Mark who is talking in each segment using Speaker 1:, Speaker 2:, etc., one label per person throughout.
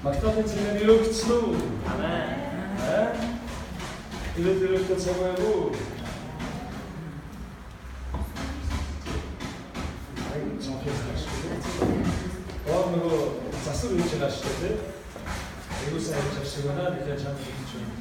Speaker 1: Магтаалын цэгэн өргөцсөн үү? Амен. Илэрхийлэлтэй цаг байв уу? нөгөө засвар хийж байгаа шүү дээ. Айгуу сайн хийж авсан байна. Тэгэхээр чамд хийж байна.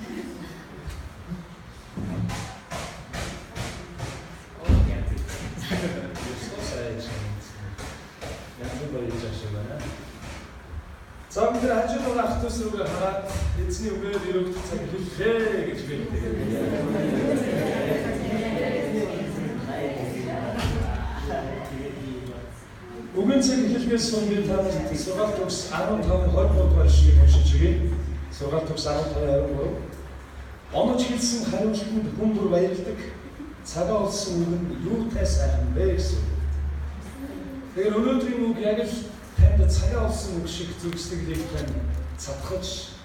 Speaker 1: За бид хажууд байгаа ах トゥ сруугаа хараад эзний үгээр өргөдөх цаг хэлээ гэж хэлдэг. Үгийн цаг хэлгээс өмнө та сургаалт төгс 15-23 дугаар шигийг уншиж өгье. Сургаалт төгс 15-23. Онож хэлсэн хариултанд хүн бүр баярладаг. Цагаа олсон үг нь юутай сайхан бэ гэсэн. Тэгэхээр өнөөдрийн үг яг л танд цагаа олсон үг шиг зүгсдэглийг тань цатгаж,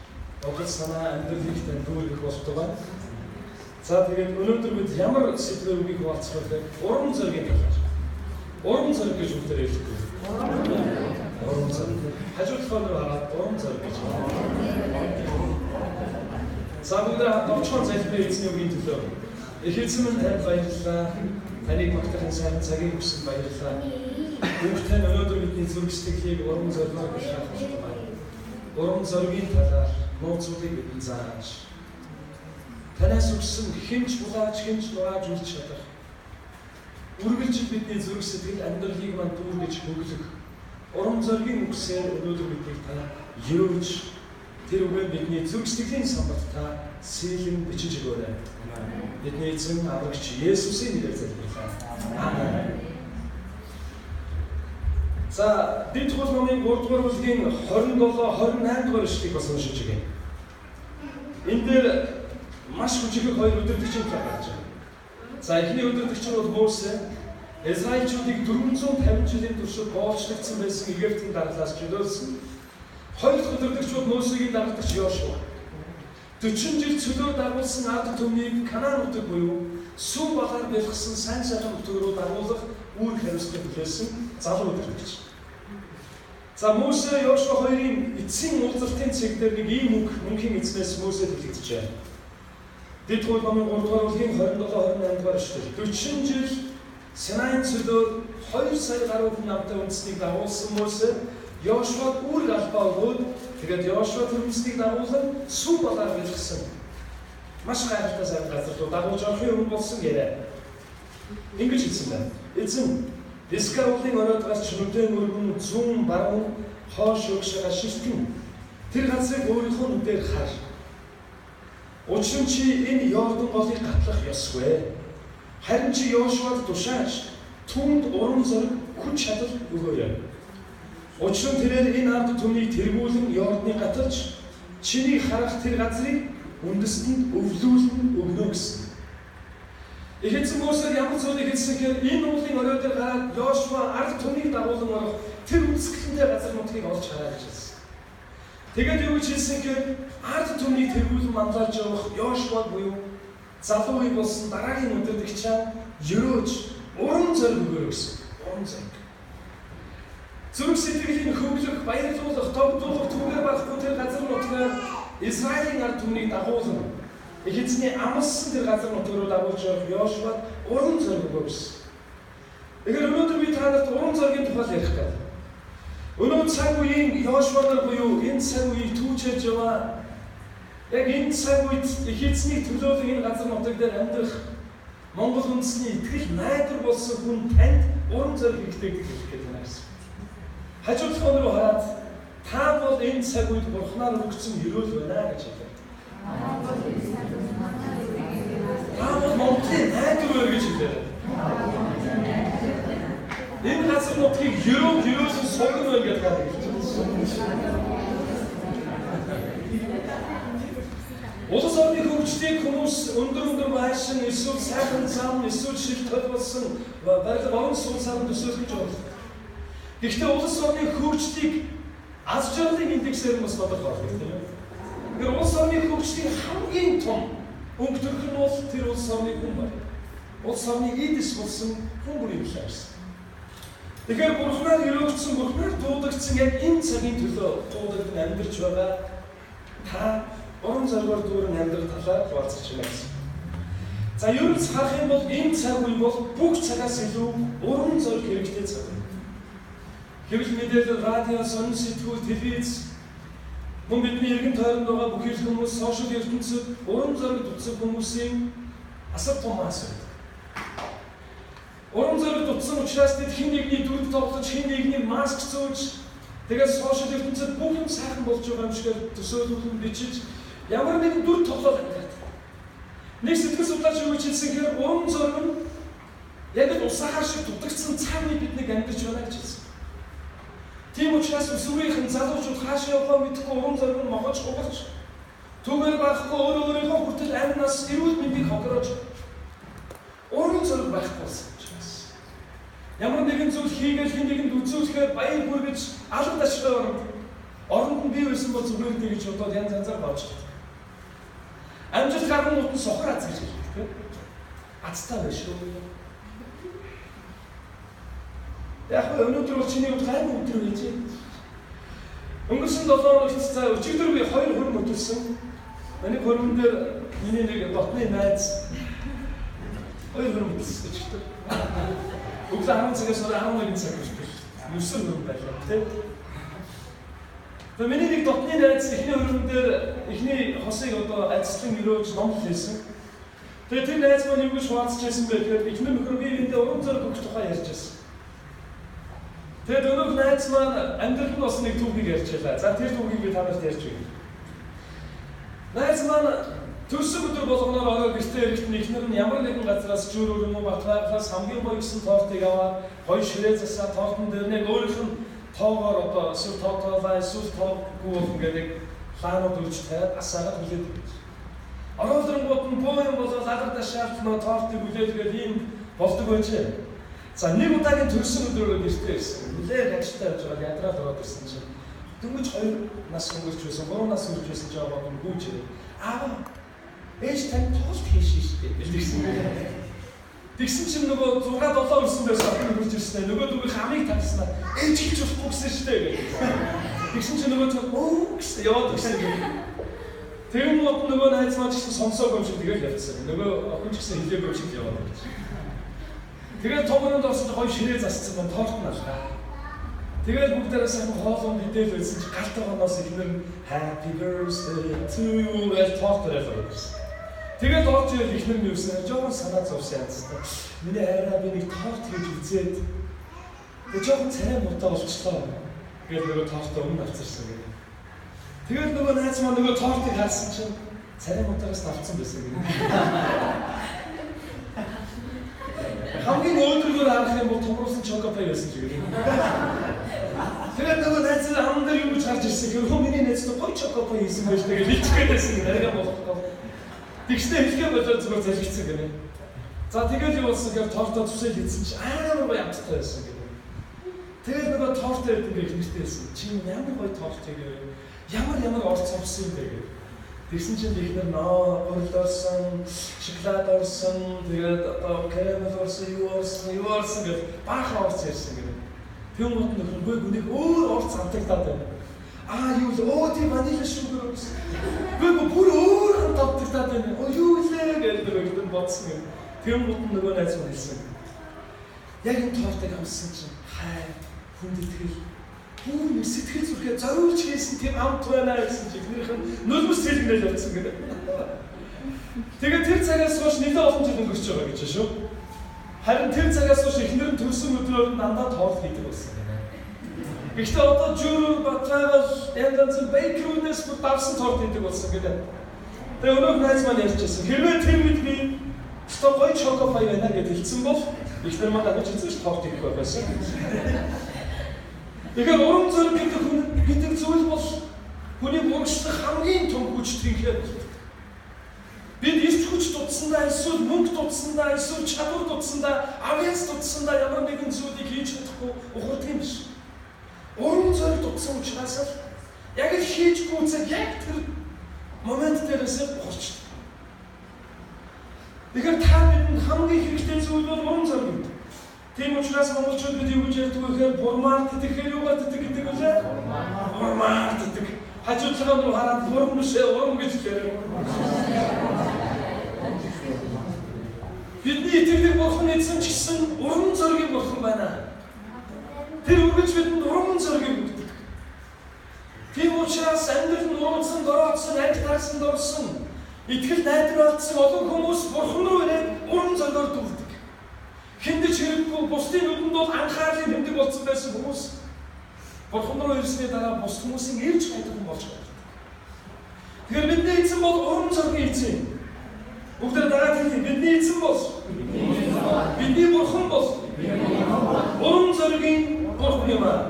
Speaker 1: бодол санаа амьдралыг тань дүүргэх болдог байна. За тэгээд өнөөдөр бид ямар сэдвээр үгийг хуваалцах вэ? Урам зоригийн талаар. Урам зориг гэж бүгдээр хэлдэг. Урам зориг. Хажуудлахаар хараад урам зориг гэж. За бүгдээ хавчхан залбираа эзний үгийн төлөө. Их эзэн минь танд баярлалаа. Таныг магтахын сайн цагийг өгсөн баярлалаа. Бүгдээ өнөөдөр бидний зүрхсэтгэлийг урам зоригоор бишрах байна. Урам зоригийн талаар нууцуудыг бидний зааж. Танаас өгсөн хинч булаач, хинч нурааж үлч чадах. Үргэлж бидний зүрх сэтгэл амьдралыг манд дүүргэж хөглөх. Урам зоригийн үгсээр өнөөдөр биднийг та юуж тэр үгээр бидний зүрх сэтгэлийн самбат та сэлэн бичиж өгөөрэй. Бидний эзэн аврагч Есүсийн нэрээр залбирлаа. Амен. За, дэд хол номын 3 дугаар бүлгийн 27-28 дугаар эшлэгийг бас уншиж өгье. Энэ дээр маш хүчрхэг хоёр өдөртөгчийн талаар гарч байна. За, эхний өдөртөгч нь бол Мосе. Израильчуудыг 450 жилийн турш боолчлогдсон байсан Египтийн даргалаас чөлөөлсөн. Хоёр дахь өдөртөгч бол Мосегийн даргалдагч Йошуа. 40 жил цөлөөр дагуулсан ард түмнийг Канаан нутаг буюу сүм багаар бэлгсэн сайн сайхан нутаг руу дагуулах үр хариуцлага хүлээсэн залуу өдөртөгч. За Мосе Йошуа хоёрын эцсийн уулзалтын цэг дээр нэг ийм үг мөнхийн эзнээс Мосед хэлэгдэж байна. Дэд хууль номын 3 дугаар бүлгийн 27-28 дугаар эшлэл. 40 жил Синайн цөлөөр 2 сая гаруй хүн намтай үндэснийг дагуулсан Мосе Йошуад үр галбаа өгөөд тэгээд Йошуа тэр үндэснийг дагуулан сүм багаар бэлгсэн. Маш гайхалтай сайн газар руу дагуулж орохын өмнө болсон гэрээ. Ингэж хэлсэн байна. Эзэн Дискаулын оройдоос чөлөөтэй мөргөн зүүн баруун хоош өгшөга шилтэн. Тэр газрыг өөрийнхөө нүдээр хар. Учир нь чи энэ Йордан голыг гатлах ёсгүй. Харин чи Йошуад тушааж түнд урам зориг хүч чадал өгөөе. Учир нь тэрээр энэ ард түмнийг тэргүүлэн Йордны гаталж чиний харах тэр газрыг үндэстэнд өвлүүлэн өгнө гэсэн. Эхэцэн Мосед ямар зүйлийг хэлсэн гэхээр энэ уулын орой дээр гараад Йошуа ард түмнийг дагуулan орох тэр үндэсгэлэнтэй газар нутгийг олж хараа гэж хэлсэн. Тэгээд юу гэж хэлсэн гэхээр ард түмнийг тэргүүлэн манлайлж явах Йошуа буюу залуу үе болсон дараагийн өдөртөгчаа өрөөж урам зориг өгөөрэй гэсэн. Урам зориг. Зүрх сэтгэлийн хөглөх, баярлуулах, тогтоох, түгээр барахгүй тэр газар нутгаар Израилийн ард түмнийг дагуулan их эзний амлсан тэр газар нутаг руу дагуулж явах Йошуад урам зориг өгөөрэй гэсэн. Тэгэхээр өнөөдөр би та нарт урам зоригийн тухай ярих гэдэг. Өнөө цаг үеийн Йошуа нар буюу энэ цаг үеийг түүчээж яваа. Яг энэ цаг үед их эзний төлөөлөг энэ газар нутаг дээр амьдрах Монгол үндэсний итгэл найдар болсон хүн танд урам зориг өгдөг гэж хэлэх гээд байна гэсэн. Хажуудлах руу хараад та бол энэ цаг үед Бурханаар өгсөн өрөөл байна гэж хэлээ. Та бол Монголын найдар байна гэж хэлээ. Энэ газар нутгийг өрөөлсөн согн байна гэж хэлээ. Улс орны хөгжлийг хүмүүс өндөр байшин эсвэл сайхан зам эсвэл шил толгосон барилга сул сам төсөөлж байна. Гэхдээ улс орны хөгжлийг аз жаргалын индексээр бас бодох болно. Тэр улс орны хөгжлийн хамгийн том өнгө төрх нь бол тэр улс орны хүн байна. Улс орны эдис болсон хүн бүрийн хэлээс. Тэгэхээр Бурханаар өрөөгдсөн, Бурханаар дуудагдсан яг энэ цагийн төлөө дуудагдсан амьдарч байгаа та уран зоригоор дүүрэн амьдрах талаар хуваалцаж байна гэсэн. За ерөнхийдөө харах юм бол энэ цаг үе бол бүх цагаас илүү уран зориг хэрэгтэй цаг. Хэвлэл мэдээлэл, радио, сонин сэтгүүл, телевиз, мөн бидний иргэн тойронд байгаа бүх хүмүүс, сошиал ертөнцид уран зориг дутсан хүмүүсийн асар том мас байдаг. Уран зориг дутсан учраас тэд хэн нэгний дүрд тоглож, хэн нэгний маск зөөж, тэгээд сошиал ертөнцид бүх юм сайхан болж байгаа юм шиг төсөөлүүлэн бичиж ямар нэгэн дүр тоглоод байдаг. Нэг сэтгэл судлаач юу гэж хэлсэн гэхээр уран зориг нь яг л усаар шиг дутагдсан цаг үе биднийг амьдарч байна гэж хэлсэн. Тийм учраас өсвөрийнхэн залуучууд хаашаа явахаа мэдэхгүй уран зориг нь могож хугарч түгээр байхгүй өөрийнхөө хүртэл амь нас эрүүл мэндийг хохироож уран зориг байхгүй болсон учраас ямар нэгэн зүйл хийгээл хэн нэгэнд үзүүлэхээр баяр хүргэж алга ташраа оронд нь бий байсан бол зүгээр дээ гэж бодоод янз янзаар болж байна. Амжилт гарган утан сохор аз гэж хэлдэг. Азтай байна шүү. Яг өнөөдөр бол чиний хувьд гайгүй өдөр байж байна. Өнгөрсөн 7 хоногт цаа өчигдөр би 2 хөрөнгө өтөлсөн. Миний хөрөнгөн дээр миний нэг дотны найз 2 хөрөнгө өтөлсөн өчигдөр. Өглөө 10 цагаас 11 цаг гэж байна. Нүсэн хөрөнгө байлаа тийм. Тэгээ миний нэг дотны найз эхний хөрөнгөн дээр эхний хосыг одоо ажиллан өрөөж ном хэлсэн. Тэгээ тэр найз маань юу гэж хуваалцж байсан бэ гэхээр эхний нөхөр би энд уран зориг өгөх тухай ярьж байсан. Тэгээд өнөөх найз маань амьдрал нь бас нэг түүхийг ярьж байлаа. За тэр түүхийг би танарт ярьж өгье. Найз маань төрсөн өдөр болгоноор орой гэртээ ирэхэд эхнэр нь ямар нэгэн газраас жүүрөөр юм уу батлагаас хамгийн гоё гэсэн тортыг аваад гоё ширээ засаа тортон дээр нэг өөрийнх нь тоогоор одоо эсвэл тоотоолаа эсвэл тооггүй ингээд нэг хаанууд үлж тавиад асаагаад хүлээд өгч. Оролдонгууд нь боо юм болоод агаар ташаалт нөө тортыг хүлээгээд ийм болдог байжээ. За нэг удаагийн төрсөн өдрөөр гэртээ ирсэн. Нилээн ажилтаа явж байгаа ядраад ороод ирсэн чинь дөнгөж 2 нас өнгөрч байсан, 3 нас өнгөрч байсан жоо бодон гүйж ирээ. Аа ээж тань тост хийшээ штэ гэсэн. Тэгсэн чинь нөгөө 6 7 өрсөн байсан охин хурж ирсэн. Нөгөө дүүгийн хамыг татснаа. Ээж хэлж болохгүй гэсэн штэ гэх. Тэгсэн чинь нөгөө оо гэсэн яваад гэсэн. Тэгэн мод нөгөө найз маань ч гэсэн сонсоогүй юм шиг тэгэл явцсан. Нөгөө охин ч гэсэн хэлээгүй юм шиг яваад байна. Тэгээд тоогонд орсон гоё ширээ засцсан байна торт наалаа. Тэгээд бүгдээрээ сайн хоолон мэдээлэл байсан чи галт байгааноос ихнэр happy birthday to you гэж торт байлаа. Тэгээд орж ирэл ихнэр нь юусэн жоохон санаа зовсон юмстай. Миний хайраа би нэг торт хийж үзээд тэгээд жоохон царай муутай болчихлоо. Тэгээд нөгөө тортоо өмнө авчирсан гэдэг. Тэгээд нөгөө найз маань нөгөө тортыг харсан чинь царай муутайгаас авцсан байсан гэдэг. Хамгийн өөдрөгөр харах юм бол томруулсан чокопай байсан ч гэдэг. Тэгээд нөгөө найз нь хаман дээр юу гэж харж ирсэн гэхээр миний найз нь гоё чокопай хийсэн байж тэгээд бичгээд байсан гэдэг болохгүй. Тэгснэ хэлгээ болоод зүгээр залгицсан гэнэ. За тэгээд юу болсон гэхээр тортоо зүсэл хийсэн чинь амар гоё амттай байсан гэдэг. Тэгээд нөгөө торт ирд ингээд хэлмэжтэй байсан. Чи ямар гоё торт хийгээ. Ямар орц орсон бэ гэдэг. Тэгсэн чинь ихнэр нөө гурлаарсан, шоколад орсон, тэгээд одоо карамел орсон, юу орсон гэж баахан орц ярьсан гэдэг. Тэгм гот нөхөргүй гүнийг өөр орц амтагдаад байна. Аа юу л тийм ванила шугар орсон. Гүг бүр өөр хамт амтагдаад байна. Юу лээ гэдэг нэг бодсон юм. Тэгм гот нөгөө найз маань хэлсэн. Яг энэ тортыг амссан чинь хай хүндэтгэл бүр нэг сэтгэл зүрхээ зориулж хийсэн тийм амт байна гэсэн чи ихнийхэн нулимс хэлгнэл явцсан гэдэг. Тэгээд тэр цагаас хойш нэлээд олон жил өнгөрч байгаа гэж шүү. Харин тэр цагаас хойш ихнэр нь төрсөн өдрөөр дандаа тоол хийдэг болсон. Гэхдээ одоо жүүр батлагаас янз янз бейкрүүнээс бүр давсан торт хийдэг болсон гэдэг. Тэгээд өнөөх найз маань ярьчихсан. Хэрвээ тэр үед би сток гоё чокопай байна гэж хэлсэн бол ихнэр маань агуулж хэлсэн торт хийх байсан. Тэгэхээр уран зориг гэдэг зүйл бол хүний буруучлах хамгийн том хүч тринхээ. Бид эрч хүч дутсандаа эсвэл мөнгө дутсандаа эсвэл чадвар дутсандаа авьяас дутсандаа ямар нэгэн зүйлийг хийж чадахгүй ухардаг юм биш. Уран зориг дутсан учраас л яг л хийж гүйцэх яг тэр момент дээрээс ухарч. Тэгэхээр та бидэнд хамгийн хэрэгтэй зүйл бол уран зориг. Тийм учраас монголчууд бид юу гэж ярьдаг вэ гэхээр бурмаар тэтгэхээр юугаар тэтгэх гэдэг вэ? Бурмаар тэтгэх. Хажуудлага руу хараад бурм биш урам гэж хэлээ. Бидний итгэдэг бурхан эзэн ч гэсэн урам зоригийн бурхан байна. Тэр үргэлж бидэнд урам зориг өгдөг. Тийм учраас амьдрал нь урагсан, дороодсон, ажил таарсан, дорсон, итгэл найдварлагдсан олон хүмүүс бурхан руу ирээд урам зоригоор дүүрдэг. Хиндэж хэрэггүй бусдын нүдэнд бол анхаарлын тэмдэг болсон байсан хүмүүс бурхан руу ирсний дараа бус хүмүүсийн ирж хайдаг хүн болж байна. Тэгэхээр бидний эзэн бол урам зоригийн эзэн. Бүгдээ дагаад хэлье. Бидний эзэн бол бидний бурхан бол урам зоригийн бурхан юм аа.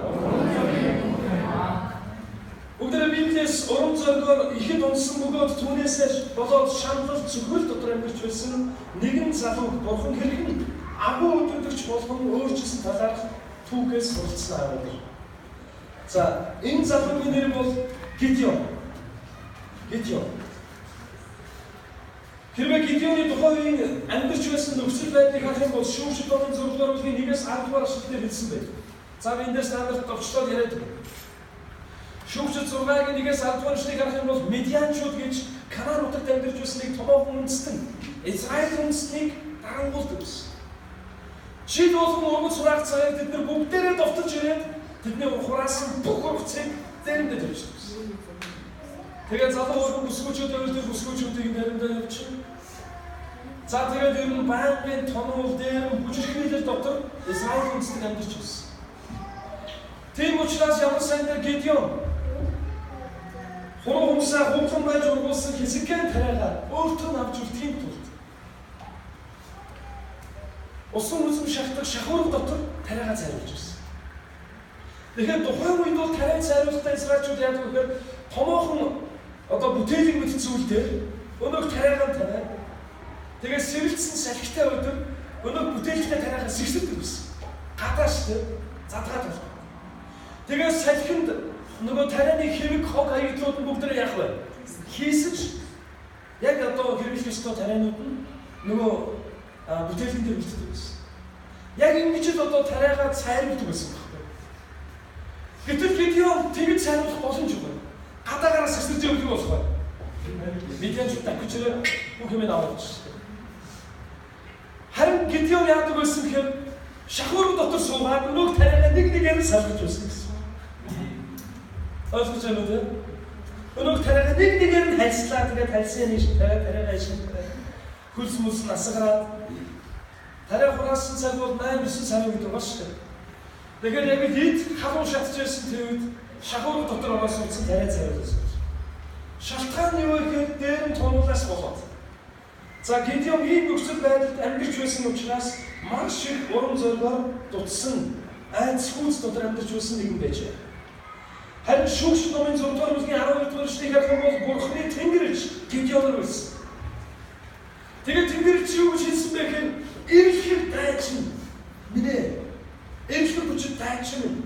Speaker 1: Бүгдээ Библиэс урам зоригоор ихэд унсан бөгөөд түүнээсээ болоод шаналл зөвхөл дотор амьдарч байсан нэгэн залуу бурхан хэрхэн агуу өдөртөгч болгон өөрчилсөн талаар түүхээс суралцсан аваад. За энэ залуугийн нэр бол Гидеон. Хэрвээ Гидеоны тухайн амьдарч байсан нөхцөл байдлыг харах юм бол шүүгчд болон зөвлөлөрийн 1-10 дугаар эшлэлээр хэлсэн байна. За эндээс танарт товчлоод яриад байна. Шүүгчд 6-гийн 1-10 дугаар эшлэлийг харах юм бол Медианчууд гэж Канаан нутагт амьдарч байсан нэг томоохон үндэстэн Израиль үндэстнийг дарангуулдаг байсан. Жил болгон ургал сураах цагаар тэд нар бүгдээрээ довтолж ирээд тэдний хураасан бүх ургацыг заримдаа тавьчихсан. Тэгээд залуу ургал бүсгүүчүүдийг заримдаа явуулчихсан. За тэгээд ер нь байнгын тонол дээр бүжиглэлэл дотор Израиль үндэстэн амьдарч байсан. Тийм учраас ямар сайн дээр Гидеон хуруу хүмүүсээ хумхан байж ургуулсан Хизкиян тариагаа өөртөө авч үлдэхийн тулд усан үзм шахдаг шахуурга дотор тариагаа зайруулж байсан. Тэгэхээр тухайн үед бол тариа зайруулалтаа Израильчууд яадаг вэ гэхээр томоохон бүтээлэг мэт зүйл дээр өнөөх тариагаа тавиад тэгээд сэрэлцсэн салхитай өдөр өнөөх бүтээлэгтэй тариагаа сэрсэлдэг байсан. Гадааштай задгаад байна. Тэгээд салхинд нөгөө тарианы хэвэг хог хаягдлууд нь бүгдээ яах вэ? Хийсэж яг хэрэглэх ёстой тарианууд нь нөгөө бүтээлэн дээр үлддэг байсан. Яг ингэж л тариагаа цайруулдаг байсан байхгүй. Гэтэл Гидеон тэгж цайруулах боломжгүй байна. Гадаагаараа сэрсэж явах болох бай. Медианчууд дахичраа бүх юм аваад ирсэн. Харин Гидеон яадаг байсан гэхээр шахуурга дотор суугаад нөгөө тариагаа нэг-нэгээр салгаж байсан гэсэн. Ойлгож байна уу? Өнөөх тариагаа нэг-нэгээр нь хальслаа тэгээд хальсны нэг тариагаа ишин хөлс мөс насгараад тариа хураасан цаг бол 8-9 сарын үед байгаа шүү дээ. Тэгэхээр яг хэд халуун шатж байсан тэр үед шахуурга дотор байгаа суудсан тариа цайруулсан. Шалтгаан нь юу вэ гэхээр дээр нь тунуулаас болоод. За Гидеон ийм нөхцөл байдалд амьдарч байсан учраас маш их урам зоригоор дутсан айц хүүц дотор амьдарч байсан нэгэн байжээ. Харин шүүгч номын 6-р бүлгийн 12-р эшлэгийг харах юм бол Бурхны Тэнгэрлэгч Гидеонор байсан. Тэгээд Тэнгэрлэгч юу гэж хэлсэн бэ гэхээр эрхэр дайчин минь эрхэр бүчит дайчин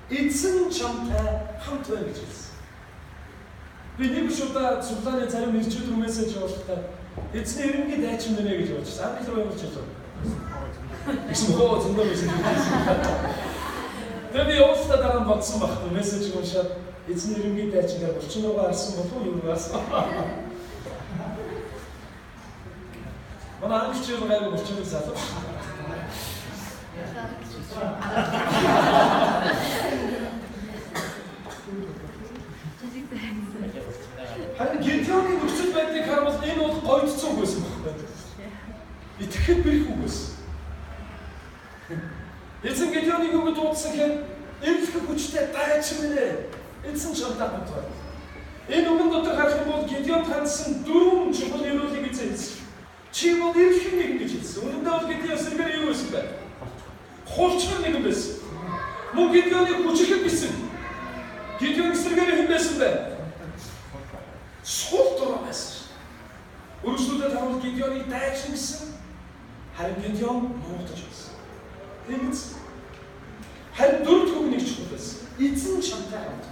Speaker 1: эзэн чамтай хамт байна гэж хэлсэн. Би нэг удаа цуглааны зарим ирчүүд рүү мессеж явуулахдаа эзний эренгийн дайчин минь гэж явуулчихсан. Англи руу явуулж байлаа. Эсвэл хоо зөндөө мессеж хийсэн. Тэгээд би явуулсаа дараа бодсон байхгүй мессеж уншаад эзний эренгийн дайчингаар булчин руугаа арсан болов уу юу арсан. Манай ангичрын гайгүй булчин залуу. Харин Гидеоны нөхцөл байдлыг харвал энэ бол гойдцсон байсан байхгүй. Итгэхэд бэрх үг байсан. Эзэн Гидеоныг юу гэж дуудсан гэхээр эрхэх хүчтэй дайчин минь эзэн чамтай хамт байна. Энэ үгэн дотор харах юм бол Гидеон хандсан 4 чухал ёроолыг эзэн. Чи бол эрхэх нэгэн гэж хэлсэн. Үүндээ бол Гидеон сэргээр юу байсан бэ? Хулчгар нэгэн байсан. Мөн Гидеоны хүчрхэг байсан. Гидеон сэргээр хэн байсан бэ? Сул дорой байсан. Өргөжлүүлээд харуул Гидеоныг дайчин гэсэн. Харин Гидеон муутаж байсан. Тэгвэл харин дөрөв үг нэг чухал байсан. Эзэн чамтай хамт.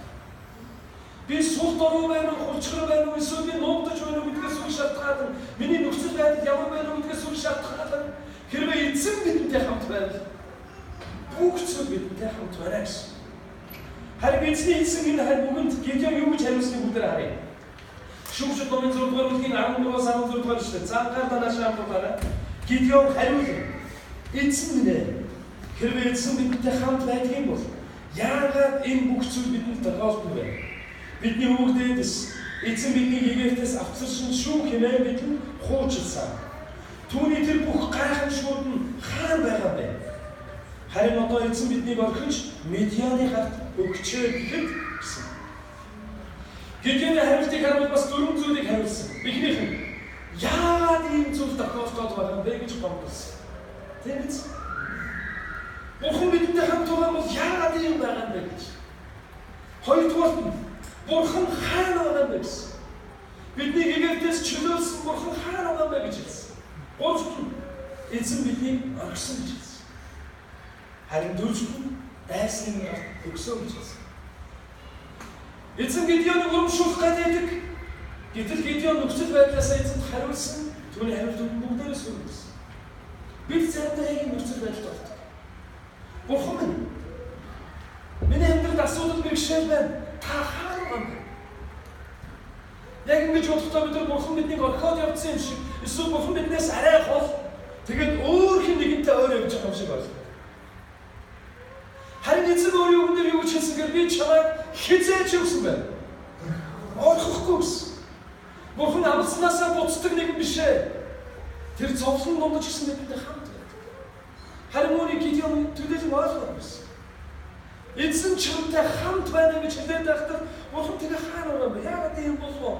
Speaker 1: Би сул дорой байна уу, хулчгар байна уу, эсвэл би нуугдаж байна уу гэдгээс үл шалтгаалan, миний нөхцөл байдал ямар байна уу гэдгээс үл шалтгаалan хэрвээ эзэн бидэнтэй хамт байвал бүх зүйл бидэнтэй хамт байна гэсэн. Харин эзний хэлсэн энэ харин бүгд Гедеон юу гэж хариулсныг бүгд харъя. Шүүгчд номын 6 дугаар бүлгийн 13-16 дугаар эшлэл. За анхаарал таашаа хамтдаа. Гедеон хариулна. Эзэн минь ээ. Хэрвээ эзэн бидэнтэй хамт байдаг юм бол яагаад энэ бүх зүйл бидэнд тохиолдсон бэ? Бидний өвгдөөс эзэн бидний гэгээтээс авцарсан шүү хэмээн бидэнд хуучилсан. Түүний тэр бүх гайхамшгууд нь хаана байгаа бэ? Харин одоо эзэн биднийг орхиж Медианы гарт өгчээ гэхэд гэсэн. Гедеоны хариултыг харуул бас 4 зүйлийг хариулсан. Эхнийх нь яагаад ийм зүйл тохиолдоод байгаа юм бэ гэж гомдсон. Тийм биз? Бурхан бидэнтэй хамт байгаа бол яагаад ийм байгаа юм бэ гэж. Хоёрдугаар нь Бурхан хаана байгаа юм бэ гэсэн. Бидний гэгээтээс чөлөөлсөн Бурхан хаана байгаа юм бэ гэж хэлсэн. Гуравт нь эзэн биднийг орхисон гэж хэлсэн. Харин дөрөвт нь дайсны өгсөн гэж хэлсэн. Эзэн Гедеоныг урамшуулах гэдэг. Гэтэл Гедеон нөхцөл байдлаасаа эзэнд хариулсан. Түүний хариултууд бүгдээрээ сүрсэн. Бид заримдаа ийм нөхцөл байдалд ордог. Бурхан минь. Миний амьдралд асуудал бэрхшээл байна. Та хаана байгаа юм бэ? Яг ингэж бодохдоо бид Бурхан биднийг орхиод явсан юм шиг. Эсвэл Бурхан биднээс арай хол. Тэгээд өөр хэн нэгэнтэй өөр явж байгаа юм шиг байна. Харин эзэн өөрийн үгнээр юу гэж хэлсэнгээр би чамайг хизээч өгсөн байна. Орхохгүй гэсэн. Бурхан амлснаасаа буцдаг нэгэн биш ээ. Тэр зовлон дундаж гисэн бидэнтэй хамт байдаг. Харин үүнийг Гедеон төлөөлөн ойлгох байсан. Эзэн чамтай хамт байна гэж хэлээд байхдаа Бурхан тэгээ хаана байгаа юм бэ? Яагаад ийм болов?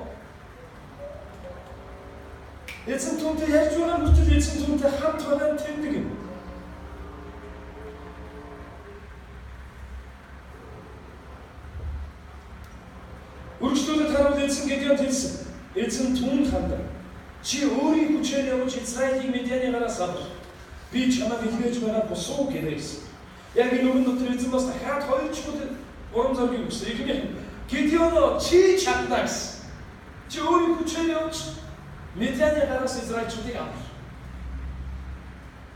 Speaker 1: Эзэн түүнтэй ярьж байгаа мөртөө эзэн түүнтэй хамт байгаа нь тэмдэг юм. Үргэлжлүүлээд харуул эзэн Гедеонд хэлсэн. Эзэн түүнд хандаг. Чи өөрийн хүчээр явж Израилийн Медианы гараас авах. Би чамайг илгээж байгаа босуу гэрээс. Яг энэ үгэн дотор эзэн бас дахиад хоёр чиглэл урам зориг өгсөн. Эхнийх нь Гедеон чи чадна гэсэн. Чи өөрийн хүчээр явж Медианы гараас Израильчуудыг авах.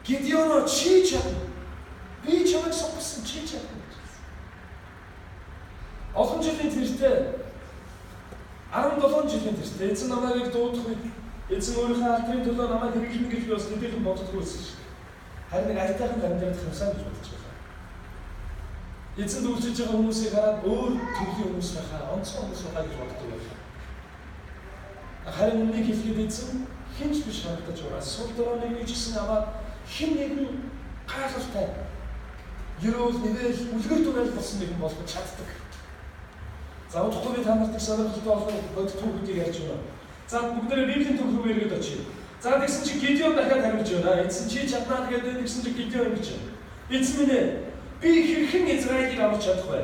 Speaker 1: Гедеон чи чадна. Би чамайг сонгосон чи чадна. Олон жилийн тэртээ 17 жилийн тэртээ эзэн намайг дуудах үед эзэн өөрийнхөө алдрын төлөө намайг хэрэглэнэ гэж би бас хэдийхэн боддоггүй байсан шүү дээ. Харин нэг айтайхан амьдрах юмсан гэж бодож байгаа. Эзэн дүүрчиж байгаа хүмүүсийг хараад өөр төрлийн хүмүүс байхаа, онцгой хүмүүс байхаа гэж боддог байлаа. Харин үнийг хэлэхэд эзэн хинч биш харагдаж байгаа. Сул дорой нэг ч гэсэн аваад хэн нэгэн гайхалтай ерөөл нэвэл үлгэр дуурайл болсон нэгэн болгож чаддаг. За удахгүй та нарт сонирхолтой олон бодит түүхүүдийг ярьж байна. За бүгдээрээ Библийн түүх рүү эргээд очие. За тэгсэн чи Гедеон дахиад хариулж байна. Эзэн чи чаднаа гэдэг тэгсэн чи Гедеон гэж байна. Эзэн минь ээ би хэрхэн Израилийг авч чадах вэ?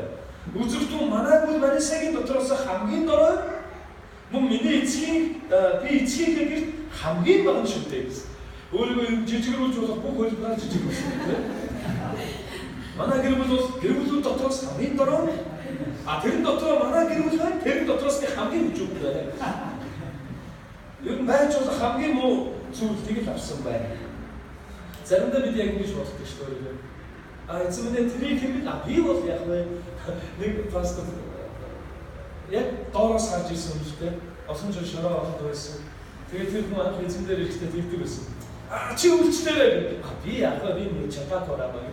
Speaker 1: Үзэгдүү манайгүй манай цагийн дотроос хамгийн дорой мөн миний эцгийн би эцгийн гэрт хамгийн бага шүү дээ гэсэн. Өөрийгөө жижигрүүлж болох бүх хөлбөрөөр жижигрүүлсэн тийм. Манай гэр бүлүүд дотроос хамгийн дорой. Тэрэн дотроо манай гэр бүл байна. Тэрэн дотроос хамгийн хүчтэй байна. Ер нь байж болох хамгийн муу зүйлийг л авсан байна. Заримдаа бид яг ингэж боддог шүү дээ. Эцэг минь тэрийг хэмээл би бол яг нэг пастор яг доороос харж ирсэн юм шүү дээ. Олон жил шороо аваад байсан. Тэгээд тэр хүн анх эзэн дээр ирэхдээ тэгдэг байсан. Чи үлчлээрэй. Би яг нэг чатаа кораа байна.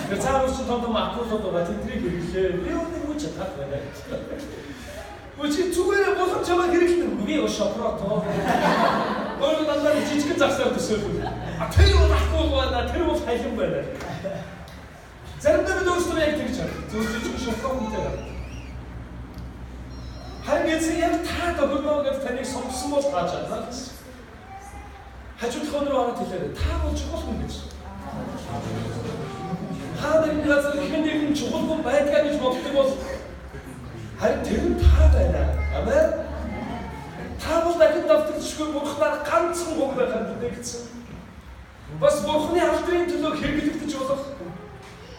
Speaker 1: Тэр цаавар ч том акулууд байгаа тэднийг хэрэглээ. Би нэг чатаа байна. Үгүй зүгээр болох чамаа хэрэглэнэ. Би шопрот. Өөр надад жижиг загсаар төсөөлөв. Тэр бол акул байна. Тэр бол хайлан байна. Заримдаа бид өөрсдөө яг тэгж байна. Зөв жижиг шопроттой байна. Харин эзэн яг та догноо гэж таныг сонгосон бол тааж чадна гэсэн. Хажууд хонроо ороод хэлээ. Та бол чухал хүн гэж. Та нэг газар хэн нэгэн чухал хүн байдгаа гэж боддог бол харин тэр нь та байна. Амен. Та бол дахин давтагдчихгүй Бурханаар ганцхан хүн байхад бүтээгдсэн. Бас Бурханы алдрын төлөө хэрэглэгдэж болох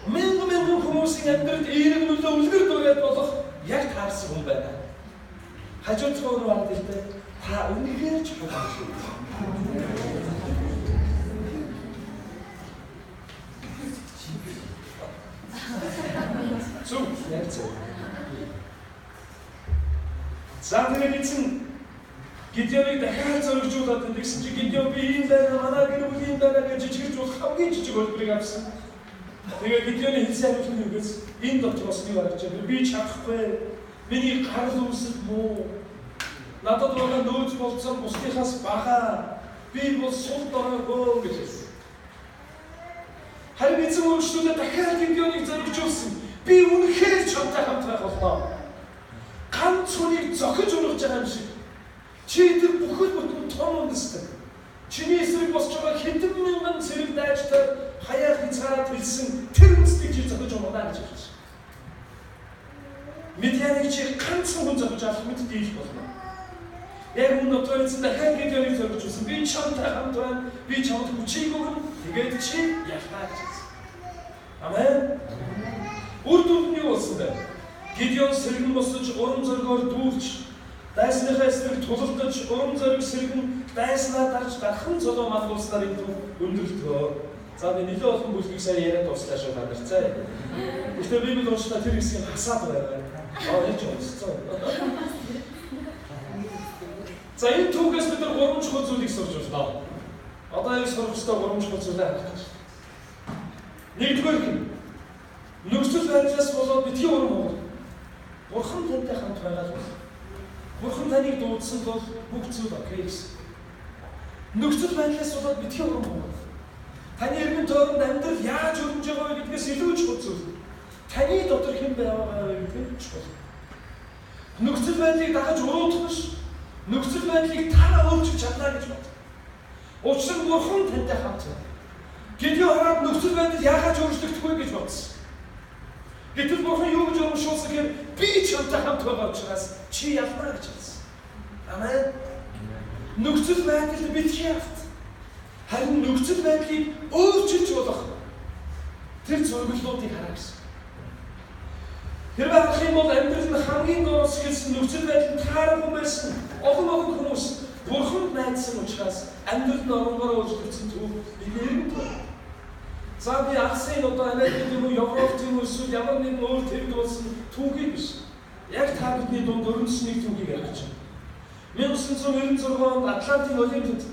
Speaker 1: мянган хүмүүсийн амьдралд эерэг нөлөө үлгэр дуурайл болох яг таарсан хүн байна. Хажууд хонроо ороод хэлээ. Та үнэхээр чухал шүү. За тэгээд эзэн Гидеоныг дахиад зоригжуулаад гэсэн чи Гидеон би ийм байна, манай гэр бүл ийм байна гэж жижигэрч болох хамгийн жижиг хөлбөрийг авсан. Тэгээд Гидеоны хэлсэн хариулт нь юу гэвэл энэ дотроос юу гарч байгаа би чадахгүй. Миний гарал үүсэл муу. Надад байгаа нөөц болцсон бусдынхаас бага. Би бол сул доройгоо гэж хэлсэн. Харин эзэн өөрчлөлтөд дахиад Гидеоныг зоригжуулсан. Би үнэхээр чамтай хамт байх болтоо. Ганц хүнийг зохиж ургаж байгаа юм шиг. Чи тэр бүхэл бүтэн том үндэстэй. Чиний эсрэг босч байгаа хэдэн мянган цэрэг дайчтай хаяа хязгаараа хэлсэн тэр үндэстийг чи зохиж ургана гэж хэлж. Медианыг чи ганцхан хүн зохиж авах мэт дийлэх болно. Яг энэ дотор эзэн дахиад Гидеоныг зоригж үзсэн. Би чамтай хамт байна. Би чамд хүчийг өгнө. Тэгээд чи ялтаа гэж хэлсэн. Амен. Үр дүнд нь юу болсон бэ? Гидеон сэргэн босож урам зоригоор дүүрч дайсныхаа эсрэг тулалдаж урам зориг сэргэн дайснаа дарж дархан цолоо мандуулснаар энэ өндөрлөлтөө. За би нэлээд олон бүлгийг сайн яриад дуслаа шүү танарцаа. Гэхдээ Библи уншдаа тэр хэсгийг хасаад байгаа. Яаж уншсан? За энэ түүхээс бид нар 3 чухал зүйлийг сурч байна. Одоо яг сурах ёстой 3 чухал зүйлээ харах гэж. Нэгдүгээр нь нөхцөл байдлаас болоод битгий урам хоол. Бурхан тантай хамт байгаа бол Бурхан таныг дуудсан бол бүх зүйл окей гэсэн. Нөхцөл байдлаас болоод битгий урам хоол. Таны эргэн тойронд амьдрал яаж өрнөж байгаа вэ гэдгээс илүү чухал зүйл. Таны дотор хэн байгаа вэ гэдэг нь чухал. Нөхцөл байдлыг дагаж уруудах биш. Нөхцөл байдлыг та өөрчилж чадна гэж бод. Учир нь Бурхан тантай хамт байна. Гидеон хараад нөхцөл байдал яагаад өөрчлөгдөхгүй гэж бодсон. Гэтэл Бурхан юу гэж урамшуулсан гэхээр би чамтай хамт байгаа учраас чи ялна гэж хэлсэн. Амен. Нөхцөл байдал битгий авт. Харин нөхцөл байдлыг өөрчилж болох тэр зөвлөлтүүдийг хараа гэсэн. Хэрвээ харах юм бол амьдрал нь хамгийн доор сэтгэлсэн нөхцөл байдал таарахгүй байсан олон хүмүүс Бурханд найдсан учраас амьдрал нь оронгоор өөрчлөгдсөн төв бидний тоо. За би Асын одоо Америкт юм уу Европт юм уу эсвэл ямар нэгэн өөр төвд болсон түүхий биш. Яг та бидний дунд өрнөсний түүхийг ярих чинь. 1996 онд Атлантын Олимпиад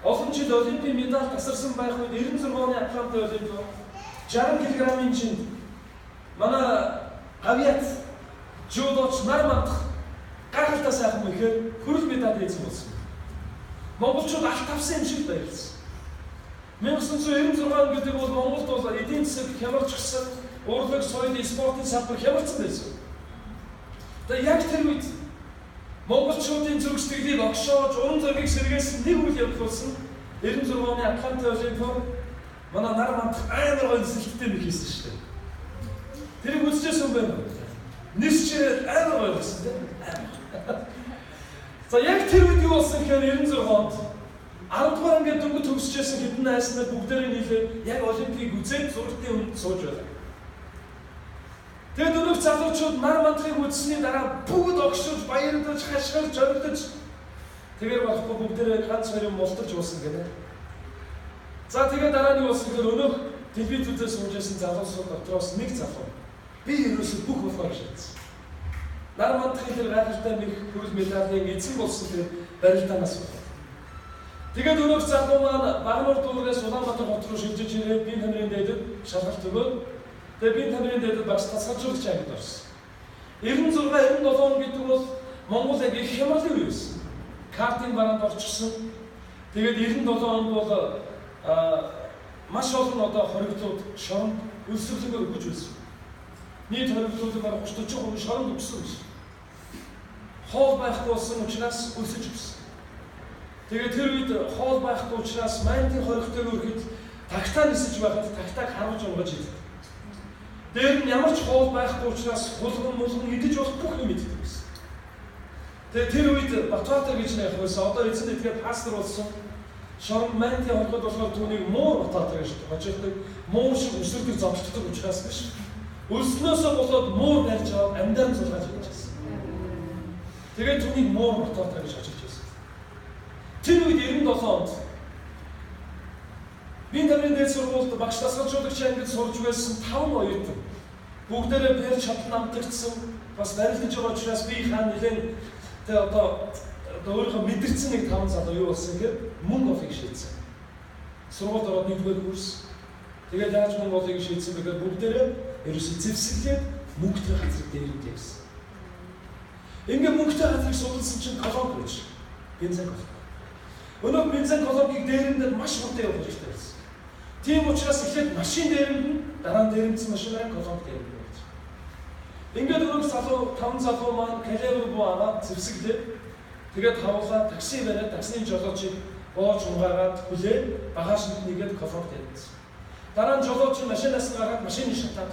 Speaker 1: олон жил Олимпийн медаль тасарсан байх үед 96 оны Атлантын Олимпиад 60 кг-ийн чинь манай авиат жудоч нар мандах гайхалтай сайхан мэхээр хөрөл медаль эзэн болсон. Монголчууд алт авсан юм шиг байлсан. 1996 он гэдэг бол Монголд бол эдийн засаг хямарчсан, урлаг, соёл, спортын салбар хямарсан байсан. Тэгээ яг тэр үед монголчуудын зүрх сэтгэлийг огшоож, урам зориг сэргээс нэг үйл явдал болсон. 96 оны Атлантын Олимпиад манай нар мандах амар гоё сэлттэй нэг хийсэн шүү дээ. Тэрийг үзчихсэн байна уу? Нисчээ амар гоё болсон тийм. За яг тэр үед юу болсон гэхээр 96 онд 10 дугаар ангид дөнгөж төгсөжсэн хэдэн найснаа бүгдээрээ нийлээд яг Олимпийг үзээд зургтын хүнд сууж байлаа. Тэгээд өнөөх залуучууд нар мандахыг үзсний дараа бүгд огшиж, баярлаж, хашгирч, зоригдож тэгээд болохгүй бүгдээрээ ганц хоёрын мултарч уусан гэнэ. За тэгээд дараа нь юу болсон гэхээр өнөөх телевизээр суужсэн залуусууд дотроос нэг залуу би ерөөсөө бүх болгоо шийдсэн. Нар мандахын тэр гайхалтай нэг хөрөл медалийн эзэн болсон тэр барилдаанаас болов. Тэгээд өнөөх залуу маань Багнуур дүүргээс Улаанбаатар хот руу шилжиж ирээд бие тамирын дэдэд шалгалт өгөөд тэгээд бие тамирын дэдэд багш тасгалжуулагч ангид орсон. 96 97 он гэдэг бол Монгол яг их хямралын үе байсан. Картын бараанд орчихсон. Тэгээд 97 онд бол маш олон одоо хоригдлууд шоронд өлсөрлөгөөр өгж байсан. Нийт хоригдлуудын бараг 30-40% шоронд өгсөн байсан. Хоол байхгүй болсон учраас өлсөж өгсөн. Тэгээд тэр үед хоол байхгүй учраас майнтын хоригтой өргөд тагтаа нисэж байхад тагтааг харгаж унгаж идэв. Дээр нь ямар ч хоол байхгүй учраас хулган идэж болох бүх юм иддэг байсан. Тэгээд тэр үед Батбаатар гэж нэх байсан. Одоо эзэн эдгээр пастор болсон. Шорон майнтын хоригод болохоор түүнийг муур Батбаатар гэж хожигддаг. Муур шиг өсөрдөг зовлтдог учраас биш. Өлснөөсөө болоод муур барьж аваад амьдаа зулгаж идчихсэн. Тэгээд түүнийг муур Батбаатар гэж хожигдсон. Тэр үед 97 онд бие тамирын дээд сургуульд багш тасгалжуулагч ангид сурж байсан 5 оюутан бүгдээрээ бэр чадал намтагдсан бас барилдаж байгаа учраас би хаана нэлээд Тэгээ одоо өөрийнхөө мэдэрсэн нэг 5 залуу юу болсон гэхээр мөнгө олохыг шийдсэн. Сургуульд ороод 1-р курс. Тэгээд яаж мөнгө олохыг шийдсэн гэхээр бүгдээрээ ерөөсөө зэвсэглээд мөнгөтэй газар дээр ирсэн. Ингээ мөнгөтэй газрыг судалсан чинь колонк гэж. Бензин колонк. Өнөөдөр бензин колонкийг дээрэндээ маш хурдан явуулж байсан. Тийм учраас эхлээд машин дээрэнд нь дараа нь дээрэмдсэн машинаар колонк дээрэнд байж. Ингээд өнөөдөр залуу 5 залуу маань калибр буу аваад зэвсэглээд тэгээд хавуулаад такси бариад таксины жолоочийг боож унгаагаад хүлээд багажнд нэгээд колонк дээрэмдсэн. Дараа нь жолооч машинаас нь гараад машины шатаад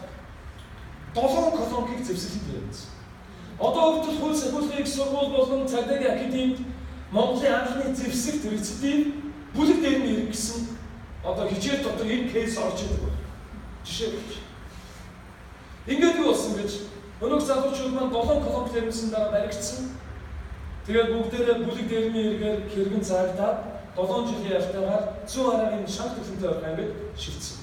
Speaker 1: 7 колонкийг зэвсэглээд дээрэмдсэн. Одоо хөгжил хууль сахиулгын сургууль болон цагдаагийн академид Монголын анхны зэвсэг төрөлцдийн бүлэг дээр нь ирэх гэсэн одоо хичээл дотор энэ кейс орж идэг байна. Жишээ гэж. Ингээд юу болсон гэж өнөөдөр залуучууд маань 7 колонк дээрмсэн дараа баригдсан. Тэгээд бүгдээрээ бүлэг дээр нь иргээр хэрэгэн цаагдаад 7 жилийн явтайгаар 100 арагийн шанх төлөнтэй байх ангид шилжсэн.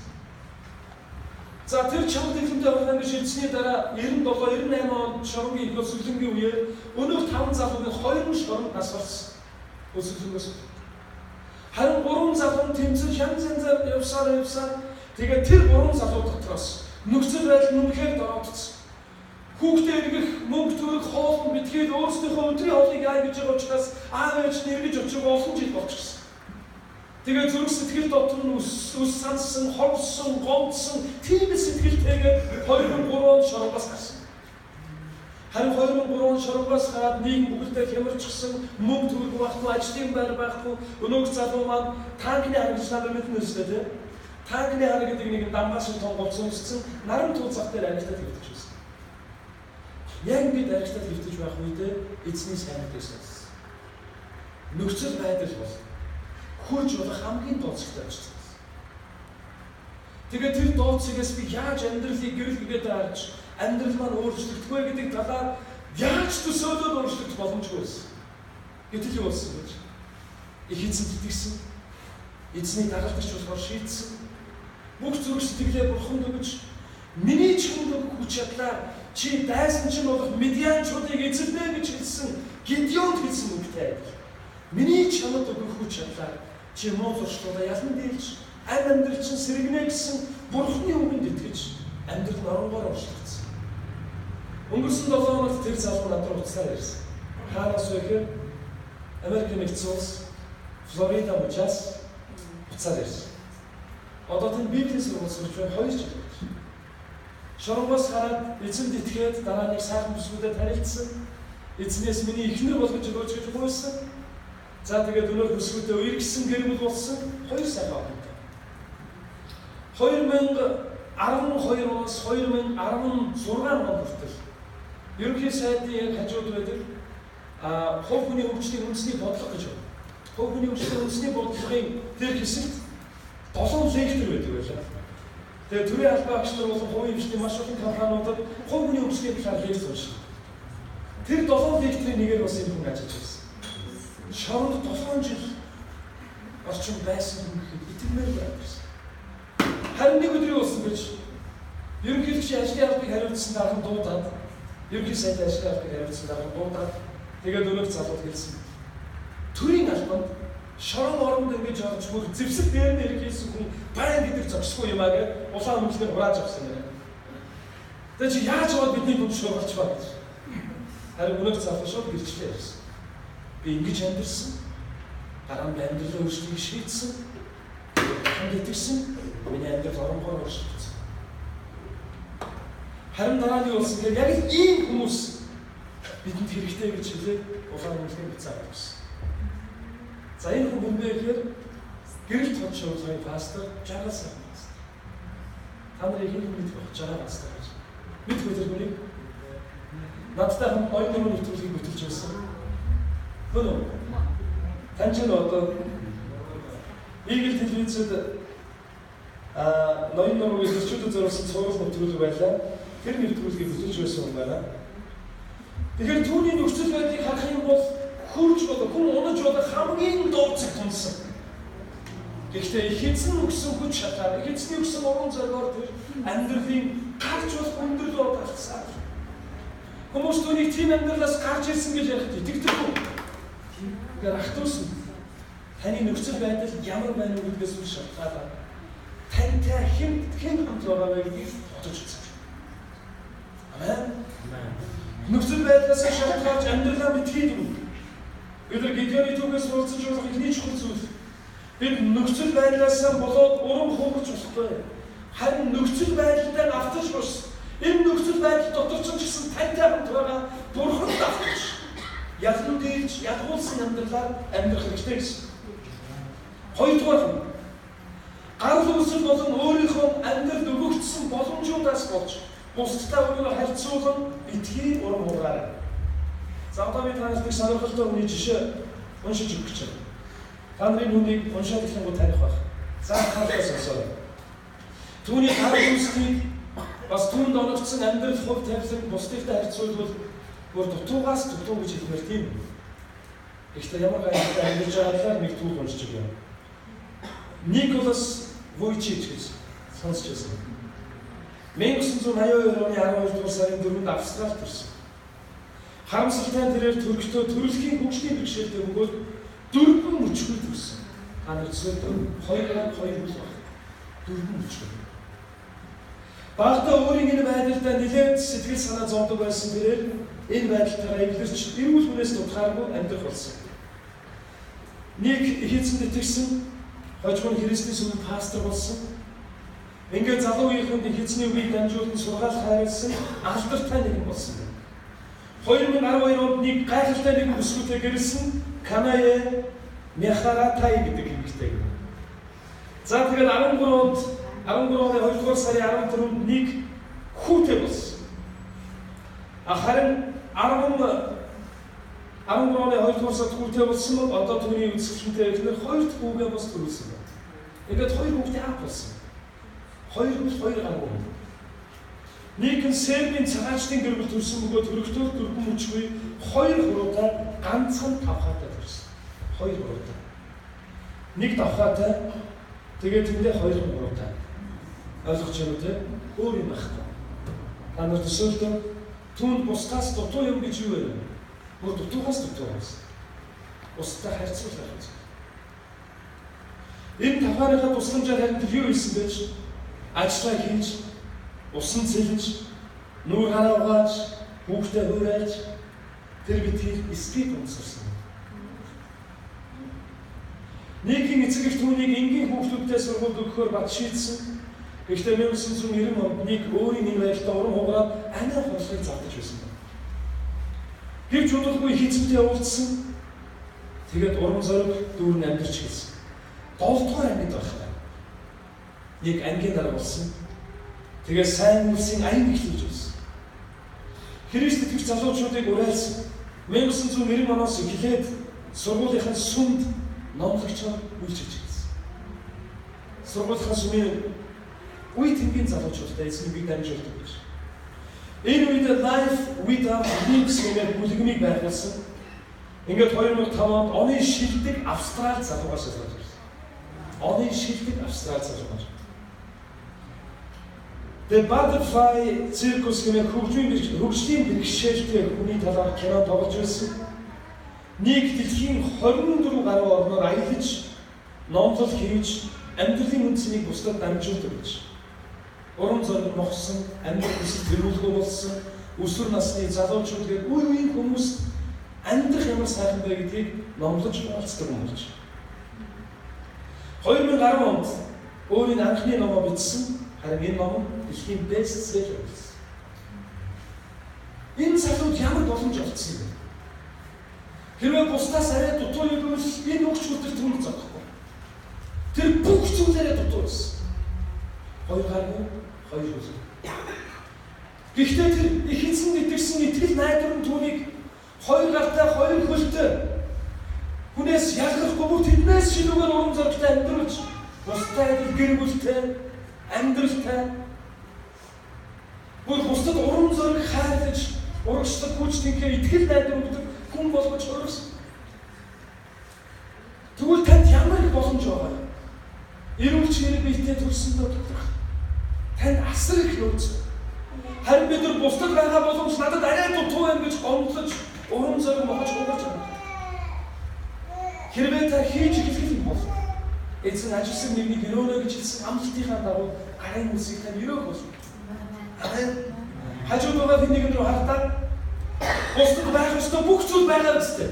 Speaker 1: За тэр чанга төлөнтэй байх ангид шилжсэний дараа 97-98 онд шоронгийн их өсвөлнгийн үеэр өнөөдөр 5 залуугийн 2 шоронд нас барсан. Өсвөлнгөөс. Харин 3 залуу тэмцэн янз янзаар явсаар тэгээд тэр 3 залуу дотроос нөхцөл байдал үнэхээр дороодсон. Хүүхдээ эргэх, мөнгө төрөх, хоолн битгээд өөрсдийнхөө өдрийн хоолыг яа гэж байгаа учраас аав ээж нь эргэж очих олон жил болчихсон. Тэгээд зүрх сэтгэл дотор нь ус санссан, хорсон, гомдсон, тийм сэтгэлтэйгээр 2003 онд шоронгоос гарсан. Харин 2003 он шоронгоос гараад нийгэм бүгэлдээ хямарчихсан, мөнгө төрөх байхгүй, ажлын байр байхгүй, өнөөдөр залуу маань танкны харгаж надад мэднэ өстэй тийм. Танкны хараг гэдэг нэг дамгаас том голцсон өссөн, наран тулцах дээр аригтад хэвдэж байсан. Яг ингэж аригтад хэвдэж байх үедээ эзний сайн мэдээс. Нөхцөл байдал бол хурж болох хамгийн дооцогтой ажил. Тэгээд тэр дооцогоос би яаж амьдралыг гэрэл гэгээд харж амьдрал маань өөрчлөгдөх вэ гэдэг талаар яаж төсөөлөд өөрчлөгдөх боломжгүй байсан. Гэтэл юу болсон гэж? Их эзэн итгэсэн. Эзний дагалдагч болохоор шийдсэн. Бүх зүрх сэтгэлээ бурханд өгч миний чамд хүч чадлаар чи дайсан чинь болох медианчуудыг эзэлнэ гэж хэлсэн Гидеонд хэлсэн үгтэй адил. Миний чамд өгөх хүч чадлаар чи муу зуршлуудаа ялан дийлж амьдрал чинь сэргэнэ гэсэн бурхны үгэнд итгэж амьдрал оронгоор орчлогдсон. Өнгөрсөн 7 хоногт тэр залуу надад уцаар ирсэн. Хаанаас вэ гэхээр Америк нэгдсэн улс Флорида мужаас уцаар ирсэн. Одоо тэр Библийн сургууль сурч байна 2 жил. Шоронгоос хараад эзэнд итгээд дараа нэг сайхан бүсгүүдэд танилцсан. Эзнээс миний эхнэр болгож өгөөч гэж гуйсан. За тэгээд өнөө бүсгүүдэд үерхсэн гэр бүл болсон 2 сайхан охинтой. 2012-оос 2016 онд хүртэл ерөнхий сайдын хажууд байдаг хувь хүний хөгжлийн үндэсний бодлого гэж байна. Хувь хүний хөгжлийн үндэсний бодлогын тэр хэсэгт 7 лектор байдаг байлаа. Тэгээ төрийн албан агч нар болон хувийн хөгжлийн маш олон компаниудад хувь хүний хөгжлийн талаар лекц уншив. Тэр 7 лекторын нэгээр бас энэ хүн ажиллаж байсан. Шоронд 7 жил орчин байсан хүн гэхэд итгэмээр байсан. Харин нэг өдөр юу болсон гэж ерөнхийлөгчийн ажлын албыг хариуцсан дарга дуудаад ерөнхий сайдын ажлын албыг хариуцсан дарга дуудаад тэгээд өнөөдөр залууд хэлсэн. Төрийн албанд шорон оронд ингэж орж бүр зэвсэг дээр нь ирэх хийсэн хүн баян гэдэг зогсгүй юм аа гэж улаан өмнөөр хурааж авсан юм. Тэгээд чи яаж аваад бидний дүн шуурч баа гэж. Харин өнөөдөр залуу шууд гэрчлээ ярьсан. Би ингэж амьдэрсэн. Дараа нь амьдралын өөрчлөлтийг шийдсэн. Ханд итгэсэн. Миний амьдрал оронгоор өөрчлөгдсөн. Харин дараа нь юу болсон гэхээр яг ийм хүмүүс бидэнд хэрэгтэй гэж хэлээд улаан өмнөөр бицаад авсан. За энэ хүн бэ гэхээр гэрэл тод шоугийн пастор Жаргал сайн пастор. Та нарыг хэн мэдэх вэ? Жаргал пастор гэж. Мэдгүй тэр хүнийг надтай хамт оюун нуруу нэвтрүүлгийг бүтэлж байсан. Гүн. Тань ч одоо Игэл телевизэд ноён нуруугийн зөрчилдөд зориулсан цуврал нэвтрүүлэг байлаа. Тэр нэвтрүүлгийг бүтэлж байсан юм байна. Тэгэхээр түүний нөхцөл байдлыг харах юм бол хурж болох, хүн унаж болох хамгийн дооцог тунсан. Гэхдээ их эзэн өгсөн хүч чадлаар, их эзний өгсөн уран зоригоор тэр амьдралын гарч болох өндөрлөө талцсан. Хүмүүс түүнийг тийм амьдралаас гарч ирсэн гэж ярих итгэдэггүй. Тэгэхээр ахтуусан таны нөхцөл байдал ямар байна уу гэдгээс үл шалтгаалаад тантай хэн хамт байгаа вэ гэдгийг бодож үзэх. Амен. Нөхцөл байдлаас шалтгаалж амьдралаа битгий дүн. Бид нар Гидеоны түүхээс уулзаж болох ихний чухал зүйл. Бид нөхцөл байдлаас болоод урам хугарч болохгүй. Харин нөхцөл байдалтай автаж бос. Энэ нөхцөл байдал дотор ч гэсэн тантай хамт байгаа Бурханд автаж ялан дээлж ядгуулсан амьдралаар амьдрах хэрэгтэй гэсэн. Хоёрдугаар нь гарал үүсэл болон өөрийнхөө амьдралд өгөгдсөн боломжуудаас болж бусдтай өөрийгөө харьцуулан битгий урам хугаарай. За одоо би танаас нэг сонирхолтой хүний жишээ уншиж өгч байна. Та нарын хүнийг уншаад ихэнгүү таних байх. За хаалгаа сонсоорой. Түүний гарал үүслийг бас түүнд оногдсон амьдрал хувь тавилан бусдынхтай харьцуулбал бүр дутуугаас дутуу гэж хэлмээр тийм. Гэхдээ ямар гайхалтай амьдарч байгааг нэг түүх уншиж байна. Николас Войчич гэж сонсч байсан. 1982 оны 12 дугаар сарын 4-нд Австралид төрсөн. Харамсалтай тэрээр төрөлтөө төрөлхийн хөгжлийн бэрхшээлтэй бөгөөд 4 мөчгөл төрсөн. Та нар зөвхөн 2 бол баг. 4 мөчгөл. Багтаа өөрийн энэ байдалтай нэлээд сэтгэл санаа зовдөг байсан тэрээр энэ байдалтайгаа эвлэрч эрүүл хүнээс тутгааргүй амьдрах болсон. Нэг эхэцэнд итгэсэн, хожим нь Христийн сүмд пастор болсон. Ингээд залуу үеийнхэнд эхэцний үгийг дамжуулан сургаал хайрлсан алдартай нэгэн болсон. 2012 онд нэг гайхалтай нэгэн бүсгүйтэй гэрэлсэн Канае Мяхаратай гэдэг эмэгтэй. За тэгээд 13 оны 2 дугаар сарын 14-нд нэг хүүтэй болсон. Харин 13 оны 2 дугаар сард хүүтэй болсон бол одоо түүний үзэсгэлэнтэй эхнэр 2 хүүгээ бас төрүүлсэн байна. Ингээд 2 хүүхдээ аав болсон. 2 гаруй. Нэг нь Сербийн цагаачдын гэр бүл төрсэн бөгөөд төрөлтөө 4 мөчгүй 2 хуруутай ганцхан тавхаатай төрсэн. 2 хуруутай. Нэг тавхаатай тэгээд тэндээ 2 хуруутай. Ойлгож байна үү те? Өөр юм байхгүй. Та нар төсөөлтөө түүнд бусдаас дутуу юм гэж юу вэ? Бүр дутуугаас дутуу байсан. Бусдад харьцуулах гэж. Энэ тавхааныхаа тусламжаар харин юу хийсэн бэ? Ажлаа хийж, усан цэлж, нүүр хараа угааж, хүүхдээ хуурайлж тэр битгий спик унссан. Нийгмийн эцэг эх түүнийг энгийн хүүхдүүдтэй сургуульд өгөхөөр бат шийдсэн. Гэхдээ 1990 онд нэг өөрийн энэ байдлаа урам хугараад амиа хонслыг зардаж байсан байна. Гэвч удалгүй эхэцэнтэй уулзсан. Тэгээд урам зориг дүүрэн амьдарч гэлсэн. 7 дугаар ангид байхдаа нэг ангийн дараа болсон. Тэгээд сайн үлсийн аян эхлүүлж байсан. Христ итгэж залуучуудыг уриалсан. 1990 оноос эхлээд сургуулийнхаа сүмд номлогчоор үйлчилж байсан. Сургуулийнхаа сүмийн үе тэнгийн залуучуудтай эзнийг дамжуулдаг гэж. Энэ үед Life Without Limits гэх бүлэгмийг байгуулсан. Ингээд 2005 онд оны шилдэг Австрали залуугаас шалгаж ирсэн. Оны шилдэг Австрали залуугаас. The Butterfly Circus гэх хөгжлийн бэрхшээлтэй хүний талаар кино тоглож байсан. Нэг дэлхийн 24 гаруй орноор аялаж, номлол хийж, амьдралын үндсийг бусдад дамжуулдаг гэж. Урам зориг мохсон, амьдрал хүсэл төрүүлгөө болсон, өсвөр насны залуучууд гээд үе үеийн хүмүүс амьдрах ямар сайхан бэ гэдгийг номлож хаалцдаг юм болж. 2010 онд өөрийн анхны номоо бичсэн. Харин энэ ном дэлхийн бестселлер болсон. Энэ залууд ямар боломж олцсон бэ? Хэрвээ бусдаас арай дутуу юм бол энэ өгч үлдэх түн зогхгүй. Тэр бүх зүйлээрээ дутуу байсан. 2 гаруй 2 хөл. Гэхдээ тэр их эзэнд итгэсэн итгэл найдвар нь түүнийг 2 гартай 2 хөлтэй хүнээс ялгахгүй бүр тэднээс шилүүгээр урам зоригтой амьдруулж бусдад гэр бүлтэй амьдралтай бүр бусдад урам зориг хайрлаж урагшлаг хүчтэнхээ итгэл найдвар өгдөг хүн болгож хувирсан. Тэгвэл танд ямар их боломж байгаа юм? Эрүүл чирэг биетэй төрсөн доо тань асар их нөөц. Харин бид нар бусдад байгаа боломж надад арай дутуу байна гэж гомдлож урам зориг могож хугарч байна. Хэрвээ та хийж эхлэх юм бол эцэг ажилсан нэгний өрөөнө гэж хэлсэн амлалтынхаа дагуу гарын үсийг тань өрөөх бол. Амен. Хажууд байгаа хүнийг рүү хартаа бусдад байх ёстой бүх зүйл байгаа үстэй.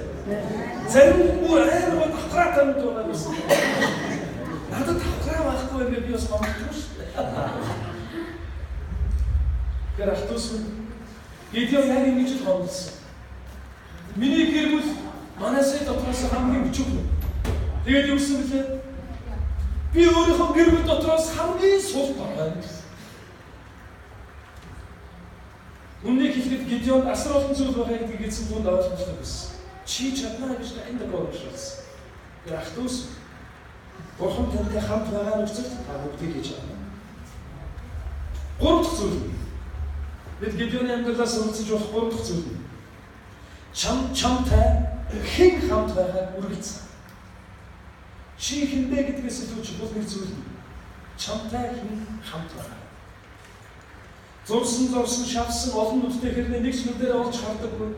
Speaker 1: Зарим бүр амар давхраа тамд байгаа юм. Надад давхраа байхгүй юм би бас гомдлоо шүү дээ. Тэр ахтус Гидеон яг ингэж гомдлсон. Миний гэр бүл манайсаа дотроос хамгийн бүжиг. Тэгээд юу гэсэн бэлээ? Би өөрийнхөө гэр бүл дотроос хамгийн сул байгаа юм. Үнэхээр хэлэхэд Гидеон асар олон зүйл байгаа гэдгийг эзэн түнд ойлгомжтой байсан. Чи чадна гэж энд гоорлуулсан. Тэр ахтус Бурхан тантай хамт байгаа нөхцөл та бүгдийг хийж байна. Гурав дахь зүйл. Бид Гидеоны амьдралаас суралцж болох гурав дахь зүйл. Чамтай хэн хамт байгааг үргэлж. Чи хинбэ гэдгээс илүүч бол нэг зүйл. Чамтай хэн хамт байгаа. Зурсан шавсан олон нүдтэй хэрнээ нэг нүдээр олж хардаггүй.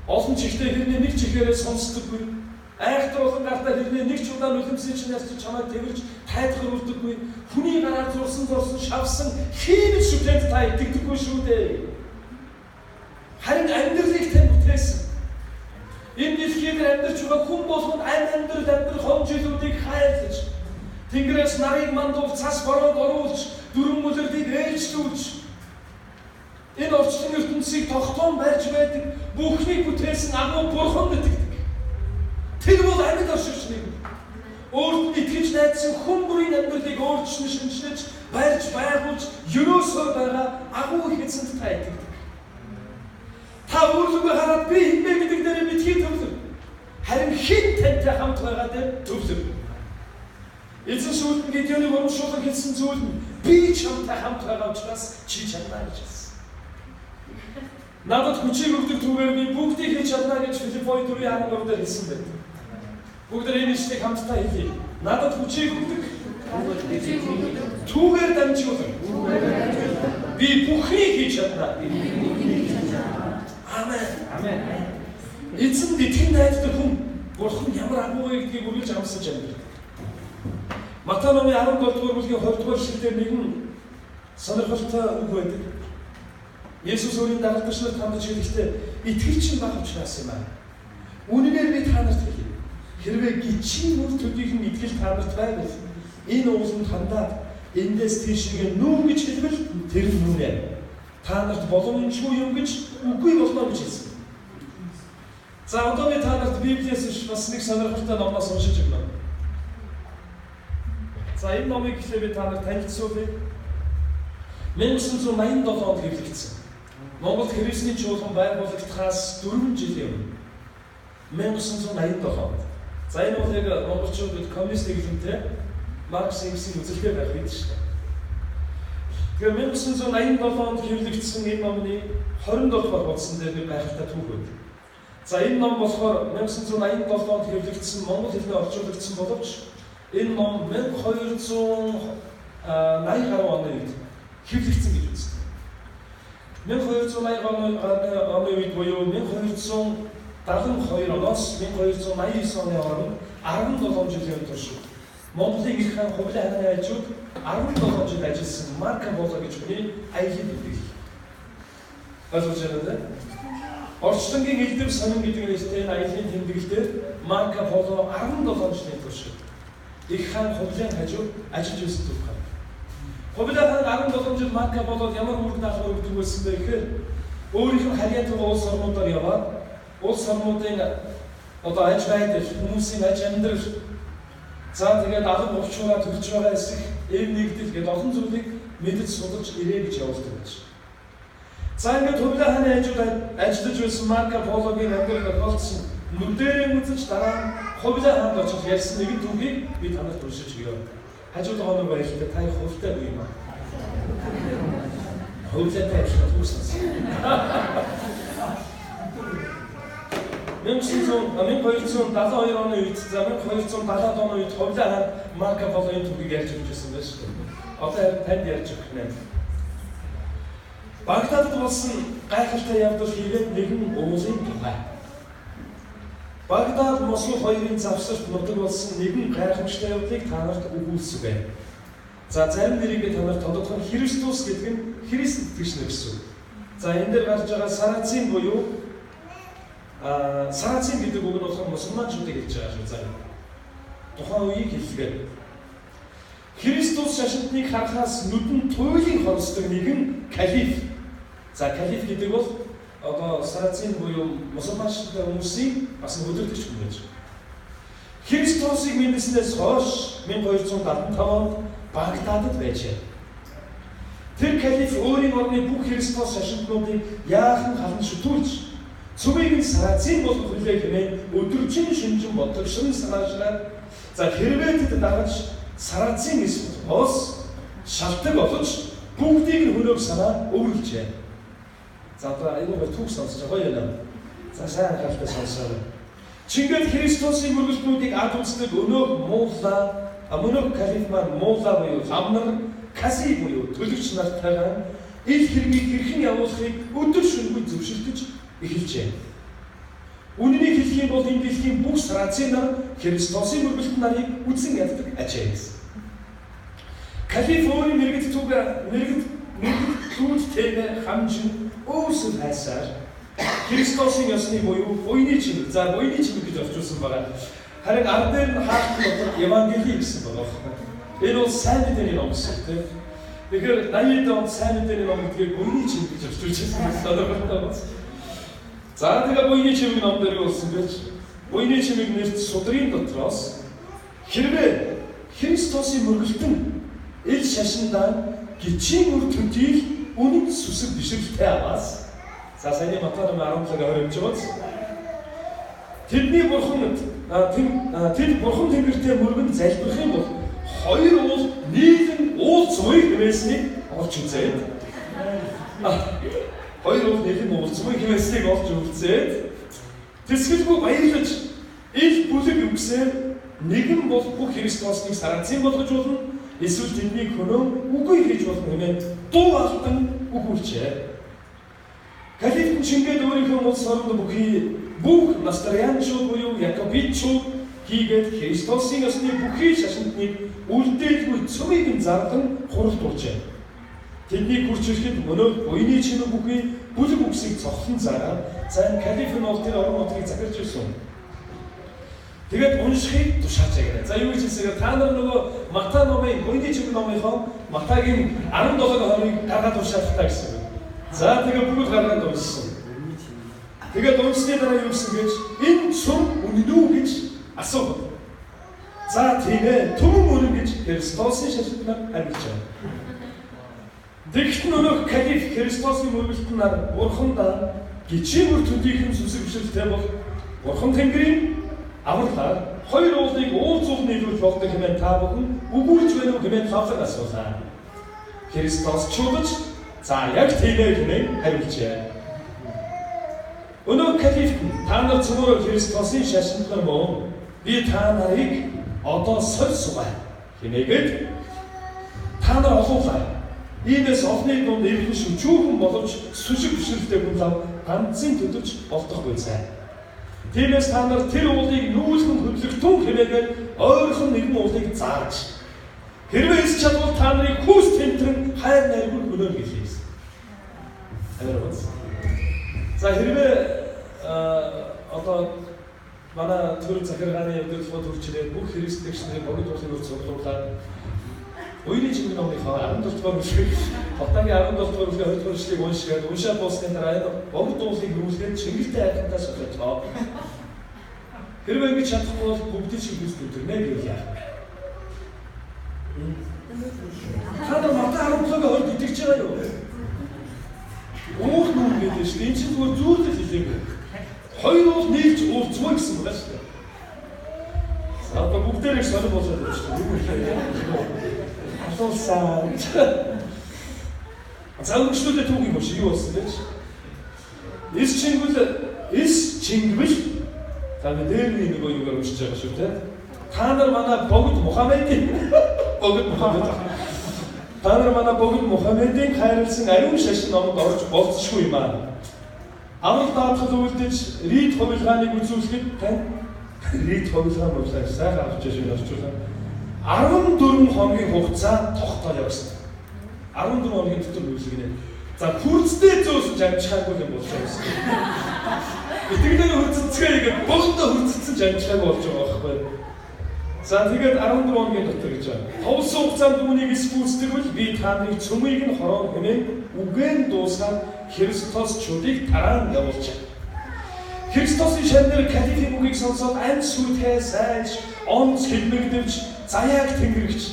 Speaker 1: Олон чихтэй хэрнээ нэг чихээрээ сонсдоггүй. Айхтар олон гартаа хэрнээ нэг ч удаа нулимсийн чинээс чамайг тэрвэрж тайлхруулдаггүй. Хүний гараар зурсан шавсан хиймэл шүтэнд та итгэдэггүй шүү дээ. Харин амьдралыг тань бүтээсэн. Энэ дэлхийд амьдарч байгаа хүн болгонд амьдрах хонжилуудыг хайлж, Тэнгэрээс нарыг мандуул цас бороод оруулж, дүрм мөлөрдийг ээлжлүүлж, энэ орчлон ертөнцийг тогтоон барьж байдаг бүхнийг бүтээсэн агуу Бурхан гэдэг. Тэр бол амьд оршигч нэг. Өөрт нь итгэж найдсан хүн бүрийн амьдралыг өөрчлөн шинжлэж, барьж байгуулж, ерөөсөө байгаа агуу их эзэнт та итгэдэг. Та өөрлөгөө хараад би хинбэ гэдэг дээр битгий төвлөв. Харин хэн тантай хамт байгаа дээр төвлөв. Эзэн шүүлтэн Гидеоныг урамшуулан хэлсэн зүйл нь би чамтай хамт байгаа учраас чи чадна гэж хэлсэн. Надад хүчийг өгдөг түгээр би бүгдийг хийж чадна гэж Филиппой 4:13 дээр хэлсэн байдаг. Бүгд энэ ишлэгийг хамтдаа хэлье. Надад хүчийг өгдөг түгээр дамжуулан би бүхнийг хийж чадна. Амен. Эзэнд итгэн найддаг хүн Бурхан ямар агуу вэ гэдгийг үргэлж амсаж амьдардаг. Матай номын 17 дугаар бүлгийн 20 дугаар ишлэлээр нэгэн сонирхолтой үг байдаг. Есүс өөрийн дагалдагч нарт хандаж хэлэхдээ итгэл чинь баг учраас юм аа. Үүнээр би та нарт хэлье. Хэрвээ гिचийн үр төдийх нь итгэл та нарт байвал энэ ууланд хандаад эндээс тийшээ нүүн гэж хэлбэл тэр нүнэ. Та нарт боломжгүй юм гэж үгүй болно гэж хэлсэн. За одоо би та нарт Библиэс бас нэг сонирхолтой номоос уншиж өгнө. За энэ номыг ихлээр би та нарт танилцуулъя. 1987 онд хэвлэгдсэн. Монголд Христийн чуулган байгуулагдахаас 4 жилийн өмнө 1987 онд. За энэ бол яг монголчуудад коммунист гэхэлнтэй Маркс Энгельсийн үзэлтэй байх үед шүү дээ. Тэгэхээр 1987 онд хэвлэгдсэн энэ номны 27 дугаар бодсон дээр нэг гайхалтай түүх байдаг. За энэ ном болохоор 1987 онд хэвлэгдсэн монгол хэлээр орчуулагдсан боловч энэ ном 1280 гаруй оны үед хэвлэгдсэн гэж үздэг. 1280 оны үед буюу 1272 оноос 1289 оны хооронд 17 жилийн турш Монголын их хаан Хувлын хааны хайчууд 17 жил ажилласан Марко Поло гэж хүний аялал үүрэг. Ойлгож байна уу? Орчлонгийн элдв сонин гэдэг нэртэй аялын тэмдэглэлээр Марко Поло 17 жилийн турш их хаан Хувлын хажууд ажиллаж байсан түүх байна. Хувлын хаан 17 жил Марко Полод ямар үүрэг даалгавар өгдөг байсан бэ гэхээр өөрийнх нь харьяатан улс орнуудаар яваад улс орнуудын одоо аж байдал, хүмүүсийн аж амьдрал, за тэгээд алга болчуугаа төрж байгаа эсэх, эв нэгдэл гэдэг олон зүйлийг мэдэж судалж ирээ гэж явуулдаг байж. За ингээд Хувлын хааны хажууд ажиллаж байсан Марко Пологийн амьдрал тохиолдсон нүдэрээ үзэж дараа нь Хувлын хаанд очиж ярьсан нэгэн түүхийг би танарт уншиж өгье. Хажууд байгаа нэг баярлалаа та их хувьтай буй юм аа. Хувьтай ажиллах үүссэн. 1272 оны үед, за 1270 оны үед Хувлын хаан Марко Пологийн түүхийг ярьж өгч байсан байж шүү дээ. Одоо танд ярьж өгөх нэ. Багдадд болсон гайхалтай явдал хийгээд нэгэн уулын тухай. Багдад Мосул хоёрын завсарт нутаг болсон нэгэн гайхамшигтай явдлыг та нарт өгүүлсэвэ. За зарим нэрийг та нарт тодорхой Христос гэдэг нь Христ итгэгч нар гэсэн. За энэ дээр гарч байгаа Сарацин буюу Сарацин гэдэг үг нь болохоор мусульманчуудыг хэлж байгаа шүү заа. Тухайн үеийг хэллэгээ. Христос шашинтныг харахаас нүдэн туйлын хорсдог нэгэн калиф. За калиф гэдэг бол одоо Сарацин буюу мусульманчуудын хүмүүсийн бас өдөртөгч хүн байж. Христосыг мэдснээс хойш 1275 онд Багдадд байжээ. Тэр калиф өөрийн орны бүх Христос шашинтнуудыг яахан халан шүтүүлж цөмийг нь Сарацин болох хүлээх хэмээн өдөржин шинжин бодогшин санаашраад за хэрвээ тэд дагаж Сарацин эсбос шалтгаан болж бүгдийг нь хөнөөг санаа өвөрлжээ. За одоо айгуугаар түүх сонсож байгаа юм. За сайн анхааралтай сонсоо. Чингээд Христосийн мөргөлтүүдийг ад үздэг өнөөх муулаа Мөнөөх калиф маань муулаа буюу хамнар каси буюу төлөгч нартайгаа ил хэргийг хэрхэн явуулахыг өдөр шөнөгүй зөвшөлдөж эхэлжээ. Үнэнийг хэлэх юм бол энэ дэлхийн бүх Сарацин нар Христосийн мөргөлт нарыг үзэн яддаг ажээ гэсэн. Калиф өөрийн мэрэгд түүнтэйгээ хамжин өөсөв хайсаар Христосийн ёсны буюу буйны чимэг. За буйны чимэг гэж орчуулсан байгаа. Харин ар дээр нь хаалт дотор Евангели гэсэн байгаа. Энэ бол сайн мэдээний ном гэсэн тийм. Тэгэхээр 80-д онд сайн мэдээний ном гэдгийг буйны чимэг гэж орчуулж байсан. За тэгээ буйны чимэг ном дээр юу болсон гэж буйны чимэг нэрт судрын дотроос хэрвээ Христосийн мөргөлтөн ил шашиндаа гिचийн үр төдийг үнэт сүсэг бишрэлтэй аваас. За саяны Матай 17-г ойлгож байгаа. Тэдний бурхан тэд бурхан тэнгэртэй мөргөн залбирх юм бол хоёр уул нийлэн уул цомыг хэмээснийг олж үзээд хоёр уул нийлэн уул цомыг хэмээснийг олж үзээд тэсгэлгүй баярлаж ил бүлэг өгсээр нэгэн бол бүх Христосныг Сарацин болгож болно эсвэл тэднийг хөнөө үгүй хийж болно хэмээн дуу алтан өгүүлжээ. Калиф чингээд өөрийнхөө улс оронд бүх Настарианчууд буюу Якобитчууд хийгээд Христосийн ёсны бүхий шашинтныг үлдээлгүй цөмийг нь зардан хуралдуулжээ. Тэдний хурц ирэхэд мөнөөх буйны чимэг бүхий бүлэг үгсийг цогхон зараад зайн калиф нь ол тэр орон нутгийг захирч ирсэн. Тэгээд уншихыг тушааж агнаа. За юу гэж хэлсэгээ та нар нөгөө Матай номын буйны чимэг номынхоо Матайгийн 17-20-ыг гаргаад уншаах таа гэсэн. За тэгээ бүгд гаргаад уншсан. Тэгээд уншсны дараа юу гэсэн гэж энэ цөм үнэн үү гэж асуув. За тийм ээ, түмэн үнэн гэж Христосын шашинтнаар хариулж байна. Тэгт нөгөө калиф Христосын мөргөлтнөр бурхандаа гिचийн үр төдийхөн сүсэг бишрэлтэй бол бурхан тэнгэрийн авралаар хоёр уулыг уулзуул нийлүүлж болдог хэмээн та бүхэн өгүүлж байна уу хэмээн тавлаг асуулаа. Христос чуудаж за яг тийм ээ хэмээн хариулжээ. Өнөө калиф та нар зөвхөн Христосын шашинтнаар мөн би та нарыг одоо сольж сугай хэмээгээд та нар олуулаа. Иймээс олны дунд ирхэн шүчүүхэн боловч сүшиг бишрэлтэй хүн лав ганцын төдөлж олдохгүй цай. Тиймээс та нар тэр уулыг нүүлгэн хөдлөлтөө хэмээгээд ойрхон нэгэн уулыг зааж хэрвээ эс чадвал та нарыг хүүс тэмтрэн хайр найргүй өнөө гэлээ. За хэрвээ одоо манай төр захиргааны удирдлагууд хүрчээд бүх христчүүдийн богино уулын үр цуглуулаад буйны чимэг номынхоо 17 дугаар бүлэг Батагийн 17 дугаар бүлгийн 20 дугаар эшлэгийг уншаад уншаад дуусны дараа энэ богино уулыг рүүлгээд Чингэлтэй айхантаа суулгачаа. Хэрвээ ингэж чадахгүй бол бүгдийг шиг үст өдрнэ гэж яах вэ? Та нар Матай 17-г итгэж байгаа юу? Уул нүн гэдэг чинь энэ чинь зүгээр зүйлэл хэлээгүй. Хоёр уул нийлж уулзмаа гэсэн байна шүү дээ. За одоо бүгдээрээ сонир болоод байна шүү дээ. Асуусан. Заавчлуулаа түүх юм шиг юу болсон гэж? Эс чингвэл та дээр нэг юугаар уншиж байгаа шүү дээ. Та нар манай богд Мухаммедийн богд Мухаммед Та нар манай бүгд Мухаммедийн хайрлсан ариун шашин номод орж болцсохгүй юм аа. Амралт даатгал үйлдэж рит хувилгааныг үзүүлэхэд тань рит хувилгаан болоо сайхан авч яшин орчуулсан. 14 хоногийн хугацаа тогтоол явсан. 14 хоногийн дотор үйлгэнэ. За хүрцтэй зөөсөж амжихаагүй юм болж байгаа юм. Итгэдэг хүрцэцгээ игээд бүгдөө хүрцэцэн амжихаагүй болж байгаа байхгүй. За тэгээд 14 хоногийн дотор гэж байна. Товсон хугацаанд үүнийг эсвүүцдэгвэл би тааны цөмийг нь хороо хэмээн үгэн дуусгаад Христосчуудыг таран явуулж. Христосын шарнаар калифийн үгийг сонсоод ань сүлхээ сайж, онц хэлмэгдэж, заяаг тэнгэрэгч.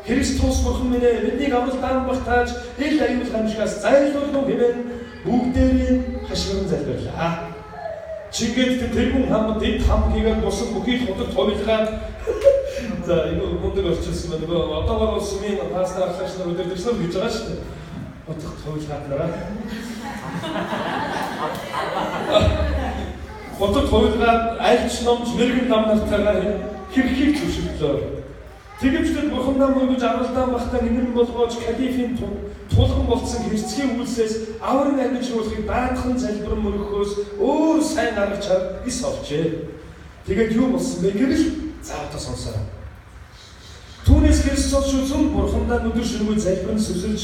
Speaker 1: Христос бурхан минь ээ, биднийг амралтаар багтааж, ил аюул хамшигаас зайлуулно хэмээн бүгдээрээ хашгиран залбирлаа. Чингээд тэргүүн хамт эд хам хийгээд бусад бүхий хотод товилгаад за энэ мундаг орчуулсан байна. Нөгөө одоогоор сумын пастор ахлагч нар өдөрдөгсөн гэж байгаа шүү дээ. Хотод товилгаад нараа. Хотод товилгаад айлч номч мэрэгэн нам нартайгаа хэрхийг зөвшөрлөө. Тэгэвчтэй бурхан нам өгж амралтаа багтаа нэмэн болгоож калифийн тулган болцсон хэрцгий үйлсээс аврын амьд шуулахыг даатхан залбирэн мөрөхөөс өөр сайн арга чар ис овчээ. Тэгээд юу болсон бэ гэвэл заавал сонсоо. Түүнээс Христос шүлсэн бурхандаа өдөр шөнөгүй залбирэн сүсэлж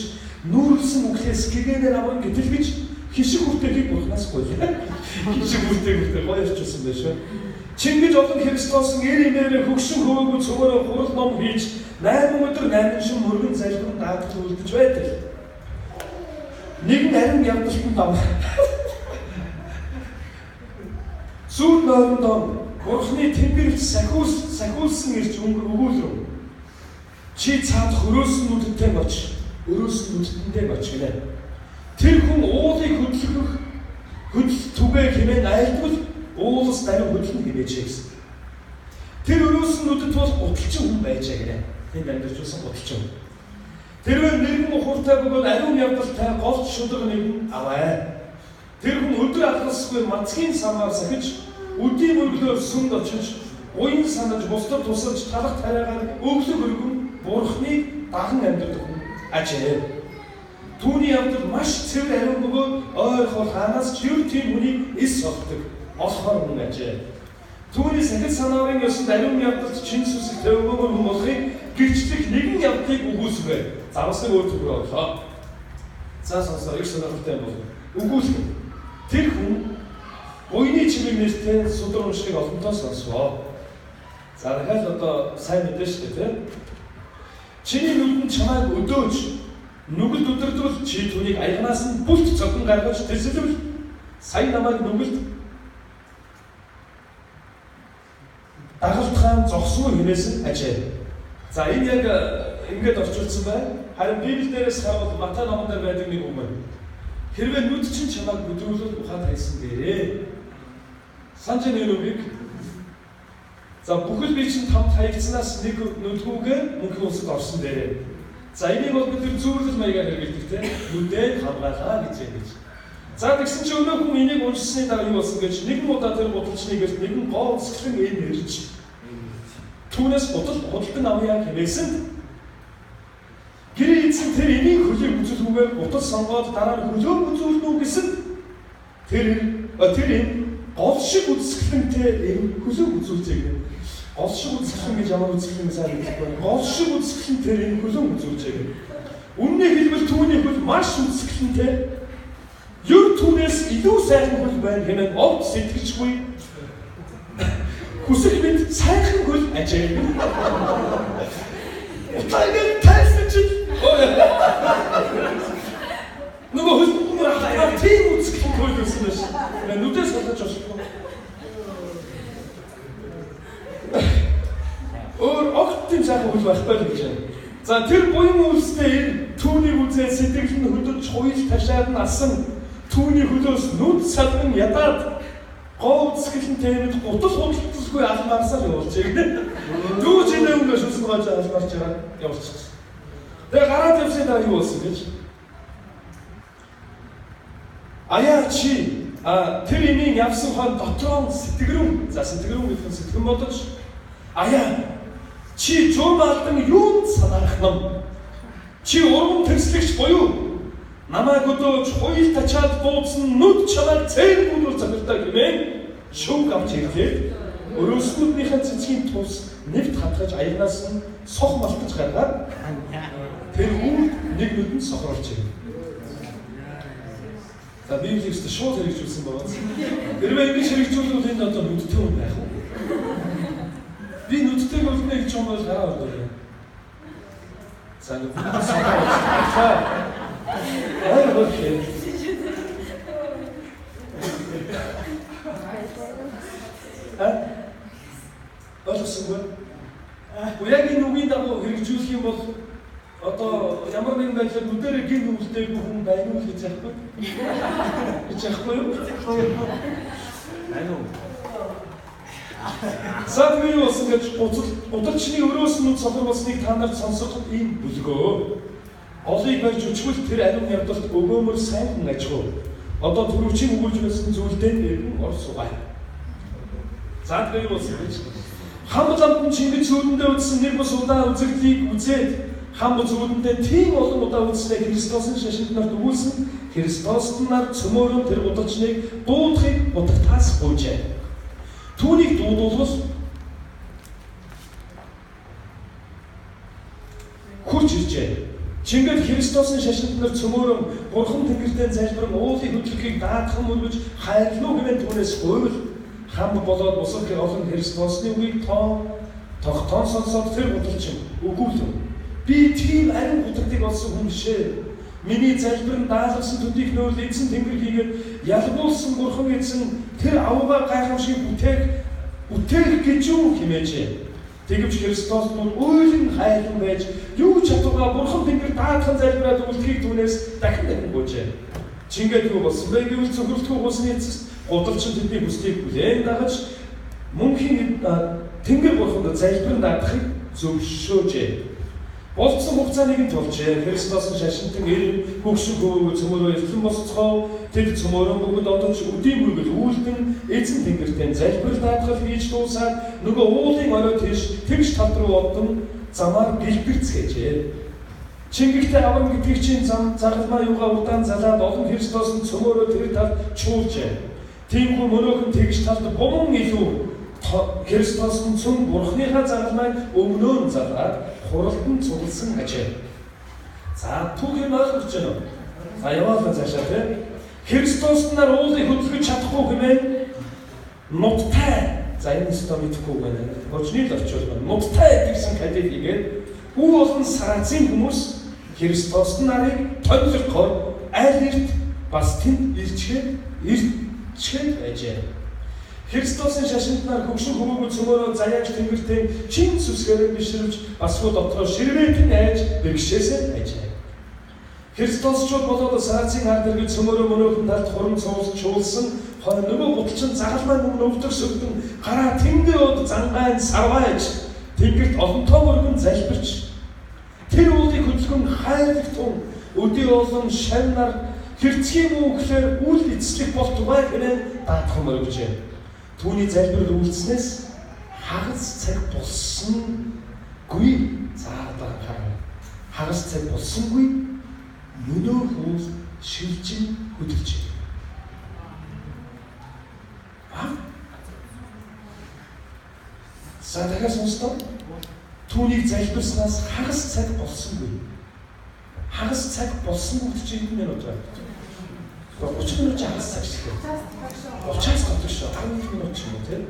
Speaker 1: нүүрлсэн үхлээс гэгээр аврын гэтэл гэж хишиг хүртэхийг бурханаас гуйлаа. Хишиг хүртээх гоё явчихсан байх шүү. Чингэж олон Христосын эр имээр хөгшин хөвөөгүй цогоороо хурал ном хийж 8 өдөр 8 шин мөргөн залбиран даатгал үлдэж байдаг. Нэгэн харин явдалтанд ав. Сүүн нойрондоо Бурхны тэмдэглэж сахиулсан ирж өнгөр өгүүлрүү. Чи цаад хөрөөсөн нүдтэй боч, өрөөсөн нүдэндээ боч гинэ. Тэр хүн уулыг хөдөл түгээ хэмээн айлдвал уулас даруй хөдлөн хэмээж гэсэн. Тэр өрөөсөн нүдэд бол гуталчин хүн байжээ гинэ. Тэнд амьдарчулсан гуталчин. Тэрвээ нэгэн ухууртай бөгөөд ариун явдалтай голч шударга нэгэн аваа. Тэр хүн өдөр алгасгүй мацгийн самаар сахиж, үдийн мөргөлөөр сүмд очиж, уян санаж, бусдад тусалж, талах тариагаар өглөг өргөн Бурхныг даган амьдардаг хүн ажээ. Түүний явдал маш цэвэр ариун бөгөөд ойрхол хаанаас ч юу тийм хүний эс олдог. Олохоор хүн ажээ. Түүний сахил санаарын ёсонд ариун явдалд чин сүсэг тавигмаагүй хүн болохыг гэрчлэх нэгэн явдлыг өгүүлсвэ. Завсны өөр зүгээр боллоо. За сонсоо их сонирхолтой бол өгүүлэх. Тэр хүн буйны чимэг нэртэй судар уншиг олонтоо сонсвоо. За дахиад одоо сайн мэдэн шүү дээ. Чиний нүдэн чамайг өдөөж нүгэлд өдөрдвөл чи түүнийг аягнаас нь бүлт цогон гаргаж тэрсэлвэл сайн намайг нүгэлд дагалтгаан зогсмоо хэмээсэн ажээ. За энэ яг ингээд орчуулсан байна. Харин Библи дээрээс харуул Матай номон дээр байдаг нэг үг байна. Хэрвээ нүд чинь чамайг бүдрүүлэл ухаан хайсан дээрээ. Санж нэг үгийг. За бүхэл бие чинь тамд хаягдсанаас нэг нүдгүүгээ мөнхийн улсад орсон дээрээ. За энийг бол бид зүүрлэл маягаар хэрэглэдэг те. Нүдээ хамгаалаа гэж юм гэж. За тэгсэн чи өнөө хүн энийг уншсны дараа юу болсон гэж нэгэн удаа тэр гудалчныг нэгэн гоо усчлан ийн ирж. Түүнээс гудалдан авъя хэмээсэн. Гэрээ эзэн тэр энийг хөлийг үзүүлгүйгээр гутал сонгоод дараа нь хөлөө үзүүлнэ гэсэн тэр энэ гол шиг үзэсгэлэнтэй энэ хөлөө үзүүлжээ гэнэ. Гол шиг үзэсгэлэн гэж ямар үзэсгэлэн сайн мэдэхгүй. Гол шиг үзэсгэлэн тэр энэ хөлөө үзүүлжээ гэнэ. Үннийг хэлбэл түүний хөл маш үзэсгэлэнтэй. Юу түүнээс илүү сайхан хөл байна хэмээн огт сэтгэжгүй. Хүсэл мэд сайхан хөл ажээ. Утаагаар тайлсан чи. Нөгөө хөл хаа тийм үзэсгэлэн хөл гэсэн биш. Нүдээс хатаж болохгүй. Өөр огт тийм сайхан хөл байхгүй гэж байна. За тэр буян үйлстэй түүний үзээ сэтгэл нь хөдөж хуйл ташаад нь асан түүний хөлөөс нүд салган ядаад гоо үзэсгэлэнтэй мэд гутал худалдалгүй алмаарсаар явуулчих. Дүүж энэ өнгө шүсэн гооч алмаарч байгаа явуулчих. Тэгээ гараад явсан дараа юу болсон гэж? Аяа чи тэр имийн явсан хон дотроо сэтгэрүүн гэдгээр сэтгэн бодож аяа чи жуум алдан юунд санаарах юм? Чи урган тэрслэгч буюу намайг өдөөж хуйл тачаад дуудсан нүд чамайг цээгүүл захиртаа хэмээн шүүг авч ирлээ. Өрөөснүүднийхээ цэцгийн тус нэвт хатгаж аягнаас нь сох малтаж гаргаад тэр үл нэг нүдэнд сохруулж ирв. За Библиэст шууд хэрэгжүүлсэн байгаа. Хэрвээ ингэж хэрэгжүүлвэл энэ одоо нүдтэй хүн байх уу? Би нүдтэй болно гэж юм бол гараа өргөе. За нүдтэй сохруулж. Ойлгосонгүй. Яг энэ үгийн дагуу хэрэгжүүлэх юм бол одоо ямар нэгэн байдлаар нүдэрээ гин үлдээгүй хүн байна уу гэж яахгүй. Гэж яахгүй юу? Айнуу. Сад би юу болсон гэж удалчны өрөөс нь сохорволсныг та нарт сонсох ийм бүлгөө. Олыг барьж өчгөл тэр ариун явдалт өгөөмөр сайн аж ахуй. Одоо түрүүчийн өгүүлж байсан зүйлдээ нэрэн ор сугай. Зад би юу болсон гэж хам замд чингэж сүлдэндээ үзсэн нэг бус удаа үзэгдлийг үзээд хам зүудэндээ тийм олон удаа үзснээр Христосын шашинд нарт өгүүлсэн Христост нар цөмөөрөө тэр удалчныг дуудахыг утгатаас гуйжээ. Түүнийг дуудуулбал хурж иржээ. Чингэж Христосын шашинд нар цөмөөрөө Бурхан Тэнгэртэй залбиран уулын хөдөлгөөийг даатхан мөргөж хайрлуу гэмээр түүнээс гуйвал хам болоод бусад олон Христосны үгийг тогтоон сонсоод тэр удалчин өгүүлв. Би тийм ариун утгыг олсон хүн бишээ. Миний залбиран даалгасан төдийх нөөл эзэн тэнгэр хийгээд ялгуулсан Бурхан эзэн тэр авгаа гайхамшиг бүтээх гэж юу хэмээжээ. Тэгвч Христос нь үйлэн хайран байж юу чадвараа Бурхан тэнгэр даатхан залбираад үлдэхийг түүнээс дахин гуйжээ. Чингээд юу болсон бэ гэвэл зөвхөлтгүй усны эцэст удалчин тэдний хүслийг бүлээн дагаж мөнхийн тэнгэр Бурханд залбиран даатахыг зөвшөөжээ. Болцсон хугацааныг нь тулжээ. Христосын шашинтан эрен хөгшин хөвөөгөө цөмөрөө эртлэн босцохоо тэд цөмөрөө бүгд одооч үдийн мөргөл үүлдэн эзэн тэнгэртэй залбир даатгал хийж дуусаад нөгөө уулын орой тэгш тал руу одон замаар гэлбэрцгээжээ. Чингэгтэй аврам гэдгийг загалмаа юугаа удаан залаад олон Христосын цөмөрөө тэр талд чуулжээ. Тиймгүй мөрөөхөн тэгш талд бомон илүү Христосын цөм Бурханыхаа загалмайг өмнөө нь залаад хуралдан цугласан ажээ. За түүхийг ойлгож байна уу? За яваалаа цаашаа тийм. Христос нар уулыг хөдөлгөж чадахгүй хэмээн нуттай. За энэ өстөө мэдхгүй байна. Гочны л орчуул байна. Нуттай гэсэн кадет хийгээд бүх олон сарацын хүмүүс Христос нарыг тонлохоор аль эрт бас тэнд ирчгээд байжээ. Христосын шашинд нар хөгшин хөвөөгөө цөмөрөө заяаж тэнгэртэй чин сүсгээрээ бишрүүлж асуу дотроо ширвэтэн айж бэрхшээсээ ажээ. Христосчууд болоод сарацын ард иргэн цөмөрөө мөнөөхөн талд хурам чуулсан хойно нөгөө гуталчин загалмай мөн өвдөр сүрдэн гараа тэнгэр од зангайн сарвайж тэнгэрт олонтоо мөргөн залбирч тэр уулыг хөдөлгөн хайрлагт тун өдөө олон шавнар хэрцгий муу гэхээр үл эцлэх болтугай гэнэ даатхан мөргөжээ. Түүний залбирал үйлснээс хагас цаг болсонгүй хагас цаг болсонгүй мөнөө хөөс шилжин хөдөлж. За дахиад сонстоо. Түүнийг залбирснаас хагас цаг болсонгүй. Хагас цаг болсонгүй гэж энэ минут байна. 30 минут хагас цаг шиг. 30-аас гадна шүү. 15 минут ч юм уу тийм.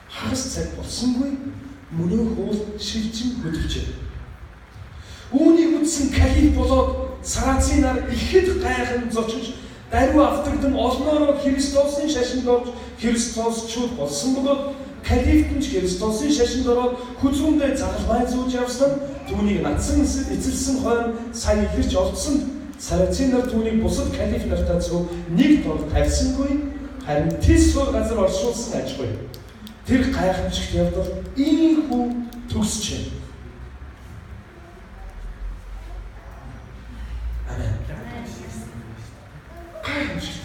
Speaker 1: Хагас цаг болсонгүй мөнөө хоол шилжин хөдөлжээ. Үүнийг үзсэн калиф болоод сарацын нар ихэд гайхан зочиж даруй автагдсан олноороо Христосын шашинд орж Христосчууд болсон бөгөөд калифт нь Христосын шашинд ороод хүзүүндээ загалмай зүүж явсан түүнийг надсан эцэлсэн хойно сайн илэрч олдсон сарацын нар түүнийг бусад калиф нартаа зөв нэг тул тавьсангүй харин тис суур газар оршуулсан ажгүй. Тэр гайхамшигт явдал ийхүү төгсчээ. Амен. Гайхамшигт.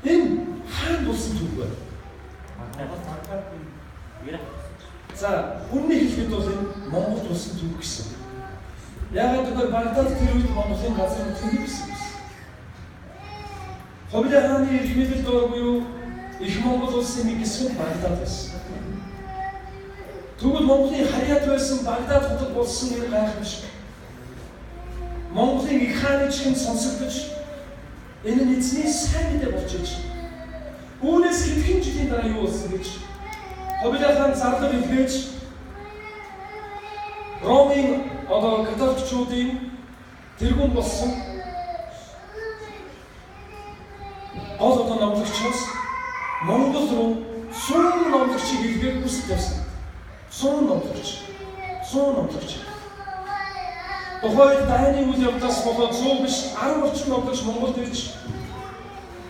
Speaker 1: Энэ хаан болсон түүх байна. За, үннийг хэлэхэд бол энэ Монгол болсон түүх гэсэн. Яагаад гэвэл Багдад тэр үед Монголын газар нутгийг гэсэн. Ховлын хааны эрх мэдэл дор буюу их Монгол улсын нэг хэсэг Багдад байсан. Тэгвэл Монголын харьяат байсан Багдад хотод болсон энэ гайхамшиг. Монголын их хааны чихэнд сонсогдож энэ нь эзний сайн мэдээ болж иж. Үүнээс хэдхэн жилийн дараа юу болсон гэж Ховлын хаан зарлаг илгээж Ромын католикчуудын тэргүүн болсон гол номлогчоос Монгол руу суун номлогчийг илгээх хүсэл тавьсан. Суун номлогч. Тухайд дайны үйл явдлаас болоод 100 биш 10 орчим номлогч Монголд ирж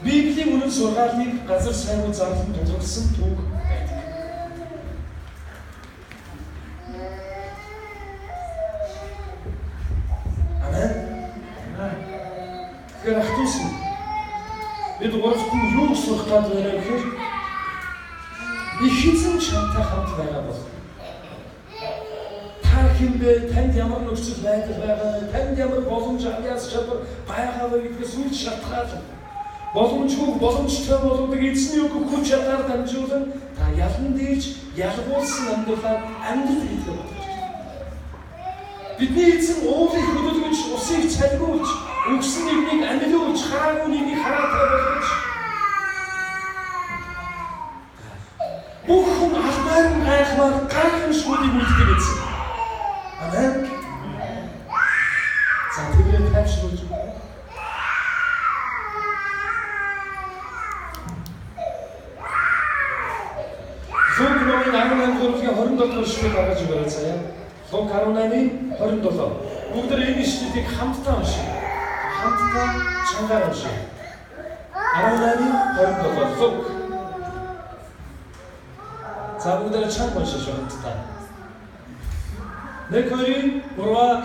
Speaker 1: Библийн үнэн сургаалыг газар сайнгүй зарлан тулгарсан түүх байдаг. Амен. Тэгэхээр ахтусан бид гуравтан юу сурах гээд байна гэхээр их эзэн чамтай хамт байгаа бол та хинбэ танд ямар нөхцөл байдал байгаа, танд ямар боломж авьяас чадвар байгаа вэ гэдгээс үл шалтгаалan боломжтой болгодог эзний үг хүч чадаар дамжуулан та ялан дээрж ялгуулсан амьдралаар амьдрал хийх болно. Бидний эзэн уулыг хөдөлгөж, усыг цалгуулж, өгсөн нэгнийг амьлуулж, хараагүй нэгнийг хараатай болгож бүх хүн албаар гайхмаар гайхамшгуудыг үлддэг эзэн. Амен. За тэгээд тайвшруулж Луг 18-27 шүлэг гаргаж өгөөд заяа. Луг 18-27. Бүгд энэ шүлгийг хамтдаа уншия. Хамтдаа чангаар уншия. 18-27 Луг. За бүгд чанга уншиж хамтдаа. Нэхэрийн Бурхан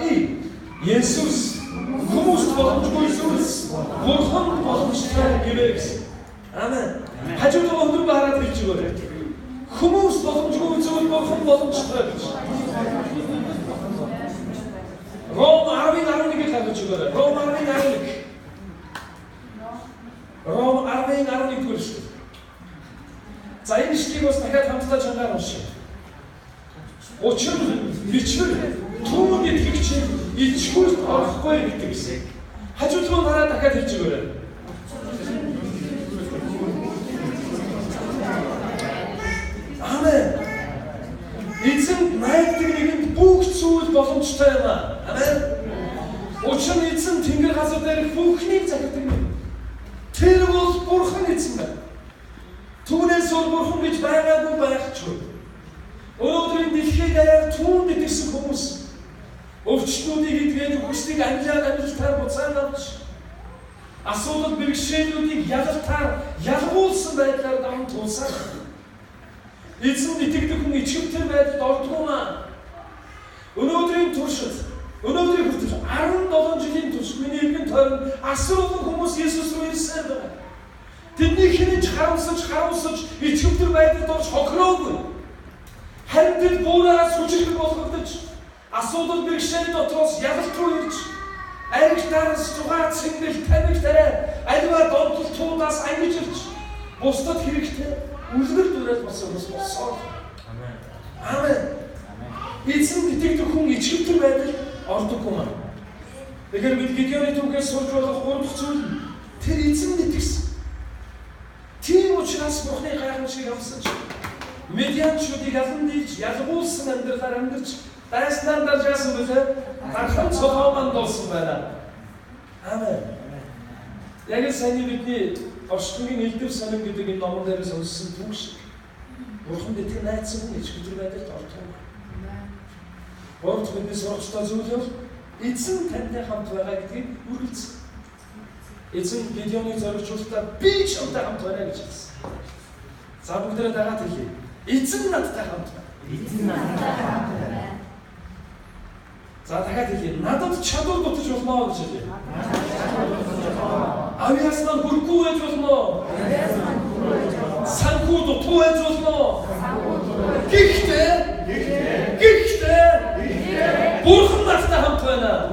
Speaker 1: Есүс хүмүүст боломжгүй зүйлс Бурхан боломжтой гэвэ гэсэн. Амен. Хажуудаа өндөр бараад хэлж өгөөрэй. Хүмүүс боломжгүй зүйл Бурхан боломжтой гэж. Ром 10:11-ийг харж өгөөрэй. Ром 10:11. Ром 10:11 хүрсэн. За энэ шүлгийг бас дахиад хамтдаа чангаар уншия. Учир бичвэр түүнд итгэгч ичгүүл орохгүй гэдэг гэсэн. Хажуудлын дараа дахиад хэлж өгөөрэй. Амен. Эзэн найддаг нэгэнд бүх зүйл боломжтой байна. Амен. Учир нь эзэн тэнгэр газар дээрх бүхнийг захирдаг юм. Тэр бол Бурхан эзэн байна. Түүнээс өөр Бурхан гэж байгаагүй байхгүй. Өнөөдрийн дэлхийд даяар түүнд итгэсэн хүмүүс өвчтнүүдийг эдгээд хүслийг амжилтаар буцаан авч асуудал бэрхшээлүүдийг ялгуулсан байдлаар даван туулсан. Эзэнд итгэдэг хүн ичгэмтэн байдалд ордгоно. Өнөөдрийн туршид өнөөдрийн хүртэл 17 жилийн турш миний иргэн тойронд асар олон хүмүүс Есүс рүү ирсэн байна. Тэдний хинж харамсаж ичгэмтэн байдалд орж хохироогүй. Харин тэд буураараас хүчрэх болгогдож асуудал бэрхшээл дотроос ялалт руу ирж аригтараас зугаа цэнгэл тамиг тарай аливаа донтолтуудаас ангиж ирж бусдад хэрэгтэй үлгэр дуурайл болсон болсон. Амен. Амен. Эзэн итгэдэг хүн ичгэмтэн байдал ордоггүй маа. Тэгэхээр бид Гидеоны түүхээс сурч болох гурав дахь зүйл нь тэр эзэнд итгэсэн. Тийм учраас Бурхны гайхамшиг авсан ч Медианчуудыг ялан дийж ялгуулсан амьдралаар амьдарч дайснаар дарж яасан бэлээ гархан цолооманд болсон байна. Амен. Яг л сайн бидний орчнгийн элдв сонин гэдэг энэ номон дээрээс уншсан түүх шиг Бурхан бидний найдсан хүн ичгүүл байдалд ордог. Бурхан бидний сургацтай зүйлээр эзэн тантай хамт байгаа гэдгийг үргэлж эзэн Гидеоныг зоригжуулалтаа би ч хамтаа хамт байна гэж хэлсэн. За бүгдээрээ дагаад хэлье. Эзэн надтай хамт байна. Эзэн надтай хамт байна. За дахиад хэлье. Надад чадвар дутаж болно гэж хэлье. Авьяаснаа хүрхгүй байж болно. Санхүү дутуу байж болно. Гэхдээ Бурхан надтай хамт байна.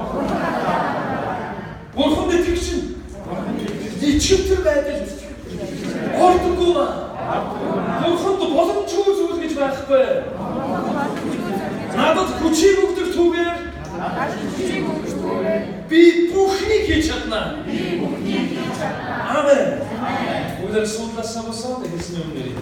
Speaker 1: өчигдөр байдал ордоггүй маа. Бурханд боломжгүй зүйл гэж байхгүй. Надад хүчийг өгдөг түүгээр би бүхнийг хийж чадна. Амен. Бүгд суулгасаа босоод хэлсэн юм нэрийг.